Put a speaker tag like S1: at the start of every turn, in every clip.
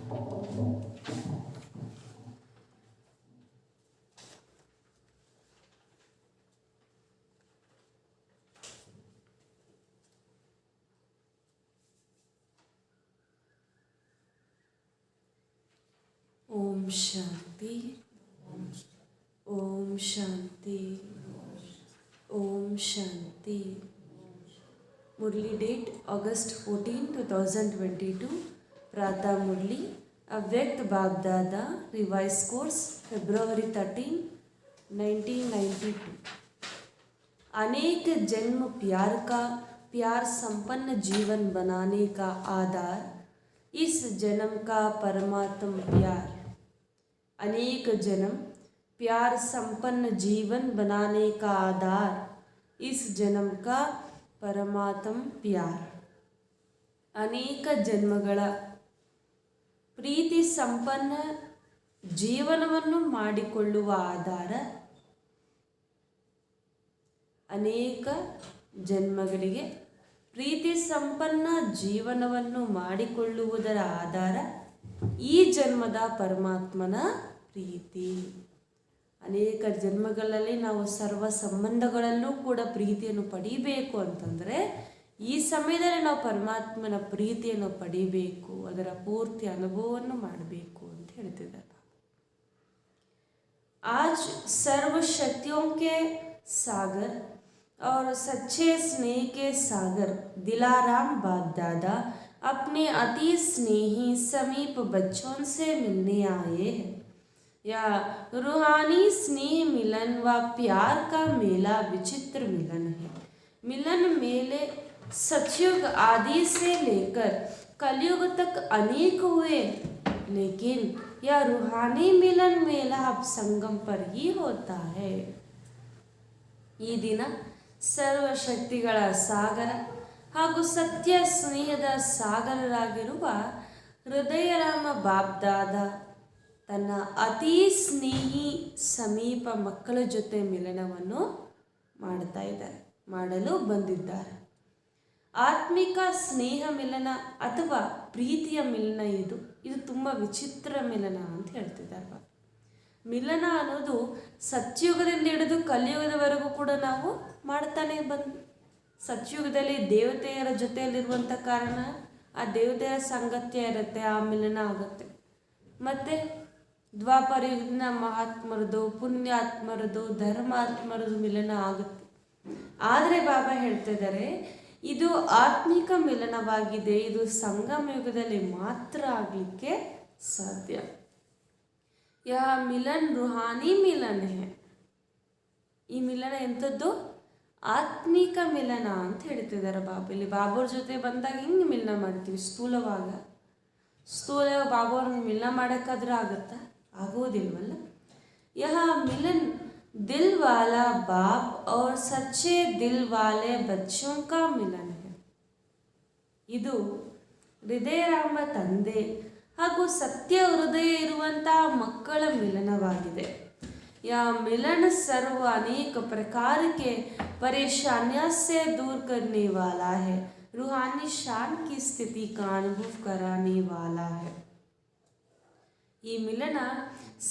S1: ओम शांति, ओम शांति, ओम शांति। मुरली date August 14, 2022। प्रातः मुरली अव्यक्त बाप दादा रिवाइज कोर्स February 13, 1992। अनेक जन्म प्यार संपन्न जीवन बनाने का आधार इस जन्म का परमात्म प्यार। अनेक जन्म प्यार संपन्न जीवन बनाने का आधार इस जन्म का परमात्म प्यार। अनेक जन्मಗಳ ಪ್ರೀತಿ ಸಂಪನ್ನ ಜೀವನವನ್ನು ಮಾಡಿಕೊಳ್ಳುವ ಆಧಾರ ಅನೇಕ ಜನ್ಮಗಳಿಗೆ ಪ್ರೀತಿ ಸಂಪನ್ನ ಜೀವನವನ್ನು ಮಾಡಿಕೊಳ್ಳುವುದರ ಆಧಾರ ಈ ಜನ್ಮದ ಪರಮಾತ್ಮನ ಪ್ರೀತಿ। ಅನೇಕ ಜನ್ಮಗಳಲ್ಲಿ ನಾವು ಸರ್ವ ಸಂಬಂಧಗಳಲ್ಲೂ ಕೂಡ ಪ್ರೀತಿಯನ್ನು ಪಡಿಬೇಕು ಅಂತಂದರೆ ಈ ಸಮಯದಲ್ಲಿ ನಾವು ಪರಮಾತ್ಮನ ಪ್ರೀತಿಯನ್ನು ಪಡಿಬೇಕು, ಅದರ ಪೂರ್ತಿ ಅನುಭವವನ್ನು ಮಾಡಬೇಕು ಅಂತ ಹೇಳ್ತಿದ್ದಾರೆ। आज सर्व शक्तियों के सागर और सच्चे स्नेह के सागर दिलाराम बाप दादा अपने अति स्नेही समीप बच्चों से मिलने आए हैं। या रूहानी स्नेह मिलन व प्यार का मेला विचित्र मिलन है। मिलन मेले सतयुग आदि से लेकर कलयुग तक अनेक हुए, लेकिन यह रूहानी मिलन मेला अब संगम पर ही होता है। ಈ ದಿನ ಸರ್ವಶಕ್ತಿಗಳ ಸಾಗರ ಹಾಗೂ ಸತ್ಯ ಸ್ನೇಹದ ಸಾಗರರಾಗಿರುವ ಹೃದಯರಾಮ ಬಾಬ್ದಾದ ತನ್ನ ಅತಿ ಸ್ನೇಹಿ ಸಮೀಪ ಮಕ್ಕಳ ಜೊತೆ ಮಿಲನವನ್ನು ಮಾಡಲು ಬಂದಿದ್ದಾರೆ। ಆತ್ಮಿಕ ಸ್ನೇಹ ಮಿಲನ ಅಥವಾ ಪ್ರೀತಿಯ ಮಿಲನ ಇದು ತುಂಬ ವಿಚಿತ್ರ ಮಿಲನ ಅಂತ ಹೇಳ್ತಿದ್ದಾರೆ। ಮಿಲನ ಅನ್ನೋದು ಸತ್ಯುಗದಿಂದ ಹಿಡಿದು ಕಲಿಯುಗದವರೆಗೂ ಕೂಡ ನಾವು ಮಾಡ್ತಾನೆ ಸತ್ಯುಗದಲ್ಲಿ ದೇವತೆಯರ ಜೊತೆಯಲ್ಲಿರುವಂಥ ಕಾರಣ ಆ ದೇವತೆಯರ ಸಾಂಗತ್ಯ ಇರುತ್ತೆ, ಆ ಮಿಲನ ಆಗುತ್ತೆ। ಮತ್ತು ದ್ವಾಪರಯುಗದ ಮಹಾತ್ಮರದು, ಪುಣ್ಯಾತ್ಮರದು, ಧರ್ಮಾತ್ಮರದು ಮಿಲನ ಆಗುತ್ತೆ। ಆದರೆ ಬಾಬಾ ಹೇಳ್ತಿದ್ದಾರೆ ಇದು ಆತ್ಮಿಕ ಮಿಲನವಾಗಿದೆ, ಇದು ಸಂಗಮ ಯುಗದಲ್ಲಿ ಮಾತ್ರ ಆಗಲಿಕ್ಕೆ ಸಾಧ್ಯ। ಯಹ ಮಿಲನ್ ರೂಹಾನಿ ಮಿಲನ್ ಹೇ। ಈ ಮಿಲನ ಎಂಥದ್ದು? ಆತ್ಮಿಕ ಮಿಲನ ಅಂತ ಹೇಳ್ತಿದ್ದಾರೆ ಬಾಬಾ। ಇಲ್ಲಿ ಬಾಬೋರ ಜೊತೆ ಬಂದಾಗ ಹಿಂಗೆ ಮಿಲನ ಮಾಡ್ತೀವಿ, ಸ್ಥೂಲ ಬಾಬೋರನ್ನ ಮಿಲನ ಮಾಡೋಕ್ಕಾದ್ರೆ ಆಗುತ್ತಾ? ಆಗೋದಿಲ್ವಲ್ಲ। ಯಹ ಮಿಲನ್ ದಿಲ್ ವಾಲಾ ಬಾಪ್ और सच्चे दिल वाले बच्चों का मिलन है। ಇದು ಹೃದಯರಾಮ ತಂದೆ ಹಾಗೂ ಸತ್ಯ ಹೃದಯ ಇರುವಂತಹ ಮಕ್ಕಳ ಮಿಲನವಾಗಿದೆ। यह मिलन सर्व अनेक प्रकार के परेशानियों से दूर करने वाला है, रूहानी शान की स्थिति का अनुभव कराने वाला है। ಈ ಮಿಲನ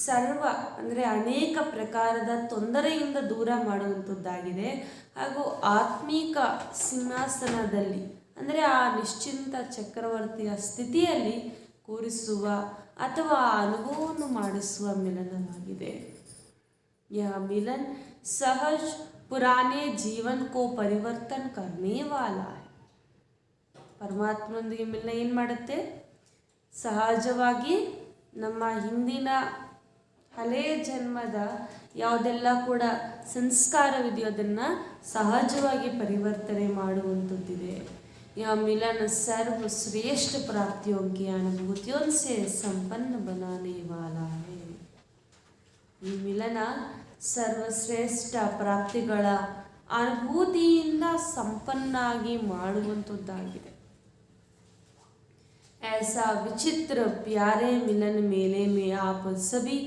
S1: ಸರ್ವ ಅಂದರೆ ಅನೇಕ ಪ್ರಕಾರದ ತೊಂದರೆಯಿಂದ ದೂರ ಮಾಡುವಂಥದ್ದಾಗಿದೆ ಹಾಗೂ ಆತ್ಮಿಕ ಸಿಂಹಾಸನದಲ್ಲಿ ಅಂದರೆ ಆ ನಿಶ್ಚಿಂತ ಚಕ್ರವರ್ತಿಯ ಸ್ಥಿತಿಯಲ್ಲಿ ಕೂರಿಸುವ ಅಥವಾ ಆ ಅನುಭವವನ್ನು ಮಾಡಿಸುವ ಮಿಲನವಾಗಿದೆ। यह मिलन सहज पुराने जीवन को परिवर्तन करने वाला है। ಪರಮಾತ್ಮನೊಂದಿಗೆ ಮಿಲನ ಏನು ಮಾಡುತ್ತೆ? ಸಹಜವಾಗಿ ನಮ್ಮ ಹಿಂದಿನ ಹಳೆಯ ಜನ್ಮದ ಯಾವುದೆಲ್ಲ ಕೂಡ ಸಂಸ್ಕಾರವಿದೆಯೋ ಅದನ್ನು ಸಹಜವಾಗಿ ಪರಿವರ್ತನೆ ಮಾಡುವಂಥದ್ದಿದೆ। यह मिलन सर्वश्रेष्ठ प्राप्तियों की अनुभूतियों से संपन्न बनाने वाला है। ಈ ಮಿಲನ ಸರ್ವಶ್ರೇಷ್ಠ ಪ್ರಾಪ್ತಿಗಳ ಅನುಭೂತಿಯಿಂದ ಸಂಪನ್ನಾಗಿ ಮಾಡುವಂಥದ್ದಾಗಿದೆ। ऐसा विचित्र प्यारे मिलन मेले में आप सभी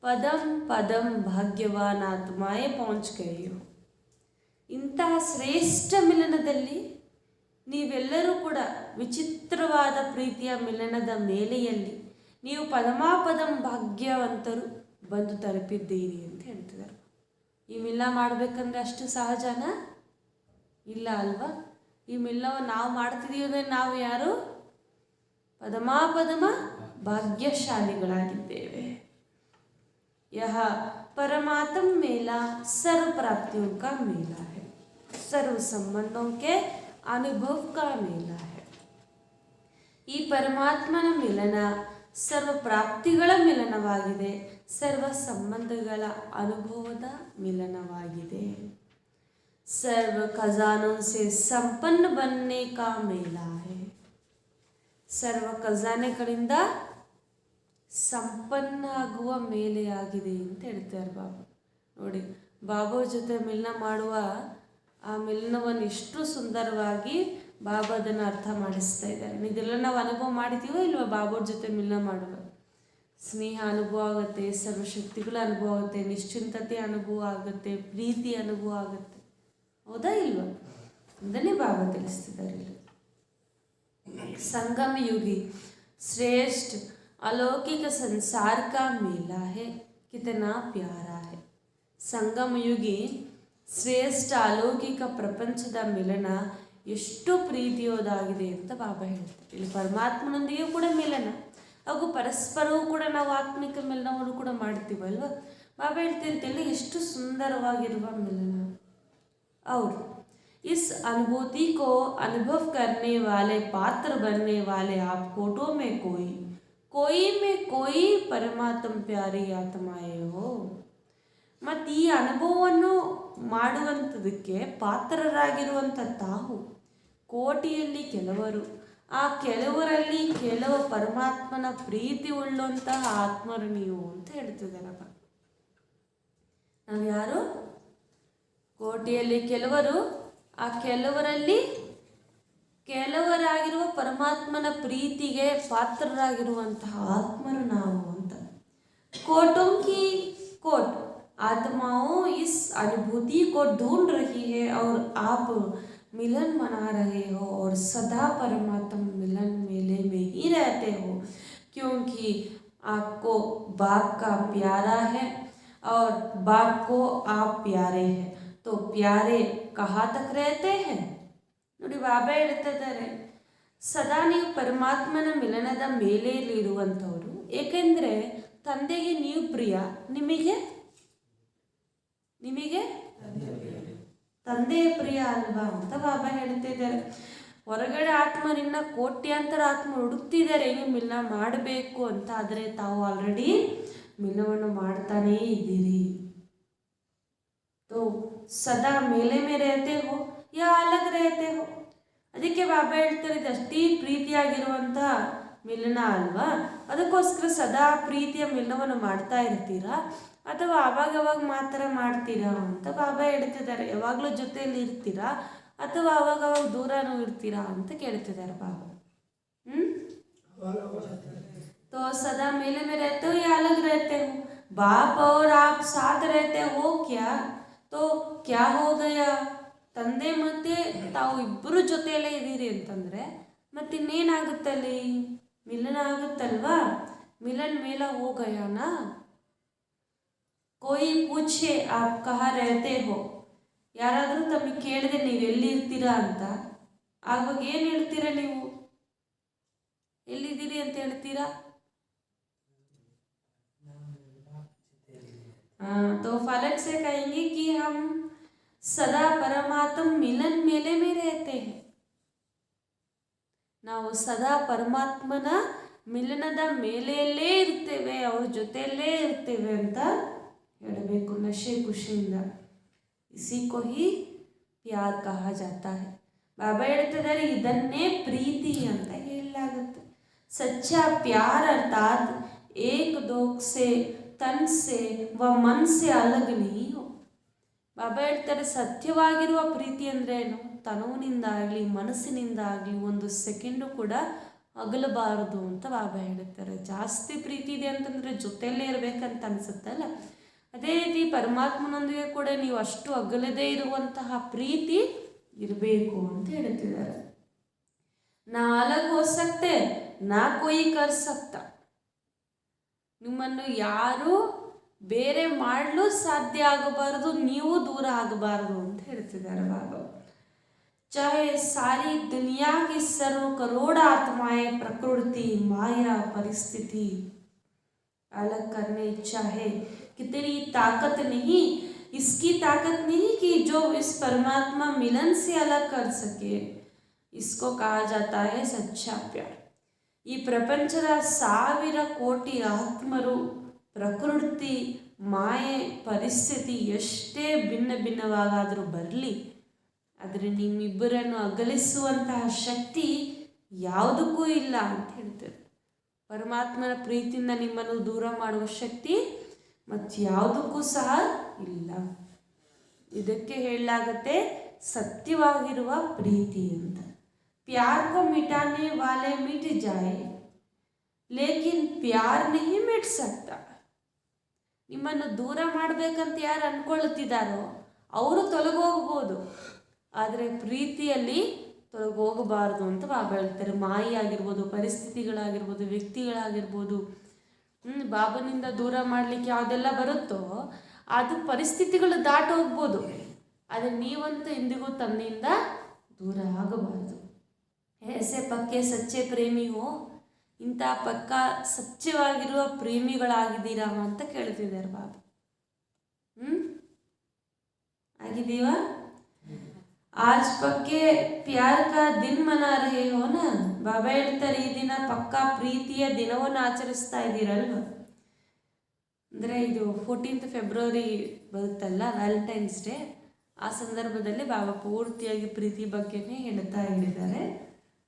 S1: पदम पदम भाग्यवान आत्माएं पहुंच गए हो। ಇಂತಹ ಶ್ರೇಷ್ಠ ಮಿಲನದಲ್ಲಿ ನೀವೆಲ್ಲರೂ ಕೂಡ ವಿಚಿತ್ರವಾದ ಪ್ರೀತಿಯ ಮಿಲನದ ಮೇಲೆಯಲ್ಲಿ ನೀವು ಪದಮಾಪದಂ ಭಾಗ್ಯವಂತರು ಬಂದು ತಲುಪಿದ್ದೀರಿ ಅಂತ ಹೇಳ್ತಿದ್ದಾರೆ. ಈ ಮಿಲ್ಲ ಮಾಡಬೇಕಂದ್ರೆ ಅಷ್ಟು ಸಹಜನಾ? ಇಲ್ಲ ಅಲ್ವಾ? ಈ ಮಿಲ್ಲವನ್ನು ನಾವು ಮಾಡ್ತಿದ್ದೀವಿ ಅಂದರೆ ನಾವು ಯಾರು? ಪದಮಾಪದಮ ಭಾಗ್ಯಶಾಲಿಗಳಾಗಿದ್ದೇವೆ. यह परमात्म मेला सर्व प्राप्तियों का मेला है, सर्व संबंधों के अनुभव का मेला है. ಈ ಪರಮಾತ್ಮನ ಮಿಲನ ಸರ್ವ ಪ್ರಾಪ್ತಿಗಳ ಮಿಲನವಾಗಿದೆ, ಸರ್ವ ಸಂಬಂಧಗಳ ಅನುಭವದ ಮಿಲನವಾಗಿದೆ. सर्व खजानों से संपन्न बनने का मेला है. ಸರ್ವ ಖಜಾನೆಗಳಿಂದ ಸಂಪನ್ನ ಆಗುವ ಮೇಲೆ ಆಗಿದೆ ಅಂತ ಹೇಳ್ತಾರೆ ಬಾಬಾ. ನೋಡಿ, ಬಾಬಾ ಜೊತೆ ಮಿಲನ ಮಾಡುವ ಆ ಮಿಲನವನ್ನು ಎಷ್ಟು ಸುಂದರವಾಗಿ ಬಾಬಾ ಅದನ್ನು ಅರ್ಥ ಮಾಡಿಸ್ತಾ ಇದ್ದಾರೆ. ಇದೆಲ್ಲ ನಾವು ಅನುಭವ ಮಾಡಿದ್ದೀವೋ ಇಲ್ವ? ಬಾಬಾ ಜೊತೆ ಮಿಲನ ಮಾಡುವ ಸ್ನೇಹ ಅನುಭವ ಆಗುತ್ತೆ, ಸರ್ವಶಕ್ತಿಗಳ ಅನುಭವ ಆಗುತ್ತೆ, ನಿಶ್ಚಿಂತತೆ ಅನುಭವ ಆಗುತ್ತೆ, ಪ್ರೀತಿ ಅನುಭವ ಆಗುತ್ತೆ. ಹೌದಾ ಇಲ್ವ? ಅದನ್ನೇ ಬಾಬಾ ತಿಳಿಸ್ತಿದ್ದಾರೆ ಇಲ್ಲಿ. संगम युगी श्रेष्ठ अलौकिक संसार का मेला है, कितना प्यारा है. संगम युगी ಶ್ರೇಷ್ಠ ಅಲೌಕಿಕ ಪ್ರಪಂಚದ ಮಿಲನ ಎಷ್ಟು ಪ್ರೀತಿಯೋದಾಗಿದೆ ಅಂತ ಬಾಬಾ ಹೇಳ್ತಾರೆ. ಇಲ್ಲಿ ಪರಮಾತ್ಮನೊಂದಿಗೆ ಕೂಡ ಮಿಲನ, ಹಾಗೂ ಪರಸ್ಪರವೂ ಕೂಡ ನಾವು ಆತ್ಮಿಕ ಮಿಲನವನ್ನು ಕೂಡ ಮಾಡ್ತೀವಲ್ವ. ಬಾಬಾ ಹೇಳ್ತಿರ್ತಿಲ್ಲ ಎಷ್ಟು ಸುಂದರವಾಗಿರುವ ಮಿಲನ. ಅವರು इस अनुभूति को अनुभव करने वाले पात्र बनने वाले आप कोटों में कोई में कोई परमात्म प्यारी आत्माए हो. ಮತ್ತು ಈ ಅನುಭವವನ್ನು ಮಾಡುವಂಥದಕ್ಕೆ ಪಾತ್ರರಾಗಿರುವಂಥ ತಾವು ಕೋಟಿಯಲ್ಲಿ ಕೆಲವರು, ಆ ಕೆಲವರಲ್ಲಿ ಕೆಲವು ಪರಮಾತ್ಮನ ಪ್ರೀತಿ ಉಳ್ಳಂತಹ ಆತ್ಮರು ನೀವು ಅಂತ ಹೇಳ್ತಿದ್ದಾರಪ್ಪ. ನಾವು ಯಾರು? ಕೋಟಿಯಲ್ಲಿ ಕೆಲವರು, ಆ ಕೆಲವರಲ್ಲಿ ಕೆಲವರಾಗಿರುವ ಪರಮಾತ್ಮನ ಪ್ರೀತಿಗೆ ಪಾತ್ರರಾಗಿರುವಂತಹ ಆತ್ಮರು ನಾವು ಅಂತ. कोटों की कोट आत्माओं इस अनुभूति को ढूंढ रही है और आप मिलन मना रहे हो और सदा परमात्मा मिलन मेले में ही रहते हो, क्योंकि आपको बाप का प्यारा है और बाप को आप प्यारे हैं. तो प्यारे कहाँ तक रहते हैं? ನೋಡಿ, ಬಾಬಾ ಹೇಳ್ತಿದ್ದಾರೆ, ಸದಾ ನೀವು ಪರಮಾತ್ಮನ ಮಿಲನದ ಮೇಲೆಯಲ್ಲಿರುವಂಥವರು. ಏಕೆಂದರೆ ತಂದೆಗೆ ನೀವು ಪ್ರಿಯ, ನಿಮಗೆ ತಂದೆಯ ಪ್ರಿಯ ಅಲ್ವಾ ಅಂತ ಬಾಬಾ ಹೇಳ್ತಿದ್ದಾರೆ. ಹೊರಗಡೆ ಆತ್ಮನಿನ್ನ ಕೋಟ್ಯಾಂತರ ಆತ್ಮ ಹುಡುಕ್ತಿದ್ದಾರೆ ಹೆಂಗೆ ಮಿಲನ ಮಾಡಬೇಕು ಅಂತ. ಆದರೆ ತಾವು ಆಲ್ರೆಡಿ ಮಿಲನವನ್ನು ಮಾಡ್ತಾನೇ ಇದ್ದೀರಿ. तो सदा मेले में रहते हो या अलग रहते हो. ಅದಕ್ಕೆ ಬಾಬಾ ಹೇಳ್ತಾರೆ, ಇದಷ್ಟೇ ಪ್ರೀತಿಯಾಗಿರುವಂಥ ಮಿಲನ ಅಲ್ವಾ, ಅದಕ್ಕೋಸ್ಕರ ಸದಾ ಪ್ರೀತಿಯ ಮಿಲನವನ್ನು ಮಾಡ್ತಾ ಇರ್ತೀರಾ ಅಥವಾ ಅವಾಗವಾಗ ಮಾತ್ರ ಮಾಡ್ತೀರಾ ಅಂತ ಬಾಬಾ ಹೇಳ್ತಿದ್ದಾರೆ. ಯಾವಾಗಲೂ ಜೊತೆಯಲ್ಲಿ ಇರ್ತೀರಾ ಅಥವಾ ಅವಾಗವಾಗ ದೂರನೂ ಇರ್ತೀರಾ ಅಂತ ಕೇಳ್ತಿದ್ದಾರೆ ಬಾಬಾ. तो सदा मेले में रहते हो या अलग रहते हो? बाप और आप साथ रहते हो क्या? तो क्या हो गया? ತಂದೆ ಮತ್ತೆ ತಾವು ಇಬ್ಬರು ಜೊತೆಯಲ್ಲೇ ಇದ್ದೀರಿ ಅಂತಂದರೆ ಮತ್ತಿನ್ನೇನಾಗುತ್ತಲ್ಲಿ? ಮಿಲನ ಆಗುತ್ತಲ್ವಾ? ಮಿಲನ್ ಮೇಲ ಹೋ ಗಯಾನಾ. कोई पूछे आप कहाँ रहते हो, ಯಾರಾದರೂ ತಮಗೆ ಕೇಳಿದೆ ನೀವು ಎಲ್ಲಿರ್ತೀರಾ ಅಂತ, ಆವಾಗ ಏನು ಹೇಳ್ತೀರಾ? ನೀವು ಎಲ್ಲಿದ್ದೀರಿ ಅಂತ ಹೇಳ್ತೀರಾ? तो फलक से कहेंगे कि हम सदा परमात्म मिलन मेले में रहते हैं. ನಾವು ಸದಾ ಪರಮಾತ್ಮನ ಮಿಲನದ ಮೇಲೆಯಲ್ಲೇ ಇರ್ತೇವೆ, ಅವ್ರ ಜೊತೆಯಲ್ಲೇ ಇರ್ತೇವೆ ಅಂತ ಹೇಳಬೇಕು ನಶೆ ಖುಷಿಯಿಂದ. ಇಸಿ ಕೋ ಹಿ ಪ್ಯಾರ್ ಕಹಾ ಜಾತಾ ಹೈ. ಬಾಬಾ ಹೇಳ್ತಿದ್ದಾರೆ, ಇದನ್ನೇ ಪ್ರೀತಿ ಅಂತ ಹೇಳಲಾಗುತ್ತೆ. ಸಚ್ಚಾ ಪ್ಯಾರ್ ಅರ್ಥಾತ್ ಏಕ್ ದೋಕ್ ಸೆ ತನ್ ಸೆ ವ ಮನ್ ಸೆ ಅಲಗ್ ನೀ ಹೋ. ಬಾಬಾ ಹೇಳ್ತಾರೆ, ಸತ್ಯವಾಗಿರುವ ಪ್ರೀತಿ ಅಂದರೆ ಏನು? ತನುವಿನಿಂದ ಆಗಲಿ ಮನಸ್ಸಿನಿಂದ ಆಗಲಿ ಒಂದು ಸೆಕೆಂಡು ಕೂಡ ಅಗಲಬಾರದು ಅಂತ ಬಾಬಾ ಹೇಳ್ತಾರೆ. ಜಾಸ್ತಿ ಪ್ರೀತಿ ಇದೆ ಅಂತಂದರೆ ಜೊತೆಯಲ್ಲೇ ಇರಬೇಕಂತ ಅನಿಸುತ್ತಲ್ಲ, ಅದೇ ರೀತಿ ಪರಮಾತ್ಮನೊಂದಿಗೆ ಕೂಡ ನೀವು ಅಷ್ಟು ಅಗಲದೇ ಇರುವಂತಹ ಪ್ರೀತಿ ಇರಬೇಕು ಅಂತ ಹೇಳ್ತಿದ್ದಾರೆ. ನಾ ಅಲಗ್ ಹೋ ಸಕ್ತೆ ನಾ ಕೊಯ್ ಕರ್ ಸಕ್ತ. ನಿಮ್ಮನ್ನು ಯಾರು ಬೇರೆ ಮಾಡಲು ಸಾಧ್ಯ ಆಗಬಾರದು, ನೀವು ದೂರ ಆಗಬಾರದು ಅಂತ ಹೇಳ್ತಿದ್ದಾರೆ ಬಾಬಾ. चाहे सारी दुनिया की सर्व करोड़ आत्माएं प्रकृति माया परिस्थिति अलग करने चाहे, कितनी ताकत नहीं, इसकी ताकत नहीं कि जो इस परमात्मा मिलन से अलग कर सके. इसको कहा जाता है सच्चा प्यार. ಈ ಪ್ರಪಂಚದ 1000 ಕೋಟಿ ಆತ್ಮರು ಪ್ರಕೃತಿ ಮಾಯೆ ಪರಿಸ್ಥಿತಿ ಎಷ್ಟೇ ಭಿನ್ನ ಭಿನ್ನವಾಗಾದರೂ ಬರಲಿ, ಆದರೆ ನಿಮ್ಮಿಬ್ಬರನ್ನು ಅಗಲಿಸುವಂತಹ ಶಕ್ತಿ ಯಾವುದಕ್ಕೂ ಇಲ್ಲ ಅಂತ ಹೇಳ್ತಾರೆ. ಪರಮಾತ್ಮನ ಪ್ರೀತಿಯಿಂದ ನಿಮ್ಮನ್ನು ದೂರ ಮಾಡುವ ಶಕ್ತಿ ಮತ್ತು ಯಾವುದಕ್ಕೂ ಸಹ ಇಲ್ಲ. ಇದಕ್ಕೆ ಹೇಳಲಾಗತ್ತೆ ಸತ್ಯವಾಗಿರುವ ಪ್ರೀತಿ ಅಂತ. प्यार को मिटाने वाले मिट जाए लेकिन प्यार नहीं मिट सकता. ನಿಮ್ಮನ್ನು ದೂರ ಮಾಡಬೇಕಂತ ಯಾರು ಅಂದ್ಕೊಳ್ತಿದ್ದಾರೋ ಅವರು ತೊಲಗೋಗ್ಬೋದು, ಆದರೆ ಪ್ರೀತಿಯಲ್ಲಿ ತೊಲಗೋಗಬಾರ್ದು ಅಂತ ಬಾಬಾ ಹೇಳ್ತಾರೆ. ಮಾಯೆ ಆಗಿರ್ಬೋದು, ಪರಿಸ್ಥಿತಿಗಳಾಗಿರ್ಬೋದು, ವ್ಯಕ್ತಿಗಳಾಗಿರ್ಬೋದು, ಬಾಬನಿಂದ ದೂರ ಮಾಡಲಿಕ್ಕೆ ಯಾವುದೆಲ್ಲ ಬರುತ್ತೋ ಅದು ಪರಿಸ್ಥಿತಿಗಳು ದಾಟಿ ಹೋಗ್ಬೋದು, ಆದರೆ ನೀವಂತೂ ಎಂದಿಗೂ ತನ್ನಿಂದ ದೂರ ಆಗಬಾರ್ದು. ऐसे पक्के सच्चे प्रेमी हो, ಇಂಥ ಪಕ್ಕ ಸತ್ಯವಾಗಿರುವ ಪ್ರೇಮಿಗಳಾಗಿದ್ದೀರಾ ಅಂತ ಕೇಳ್ತಿದ್ದಾರೆ ಬಾಬಾ. ಆಗಿದ್ದೀವಾ? आज पक्के प्यार का दिन मना रहे हो ना. ಬಾಬಾ ಹೇಳ್ತಾರೆ ಈ ದಿನ ಪಕ್ಕಾ ಪ್ರೀತಿಯ ದಿನವನ್ನು ಆಚರಿಸ್ತಾ ಇದ್ದೀರಲ್ವ. ಅಂದರೆ ಇದು 14th ಫೆಬ್ರವರಿ ಬರುತ್ತಲ್ಲ, ವ್ಯಾಲೆಂಟೈನ್ಸ್ ಡೇ. ಆ ಸಂದರ್ಭದಲ್ಲಿ ಬಾಬಾ ಪೂರ್ತಿಯಾಗಿ ಪ್ರೀತಿ ಬಗ್ಗೆನೇ ಹೇಳಿದ್ದಾರೆ.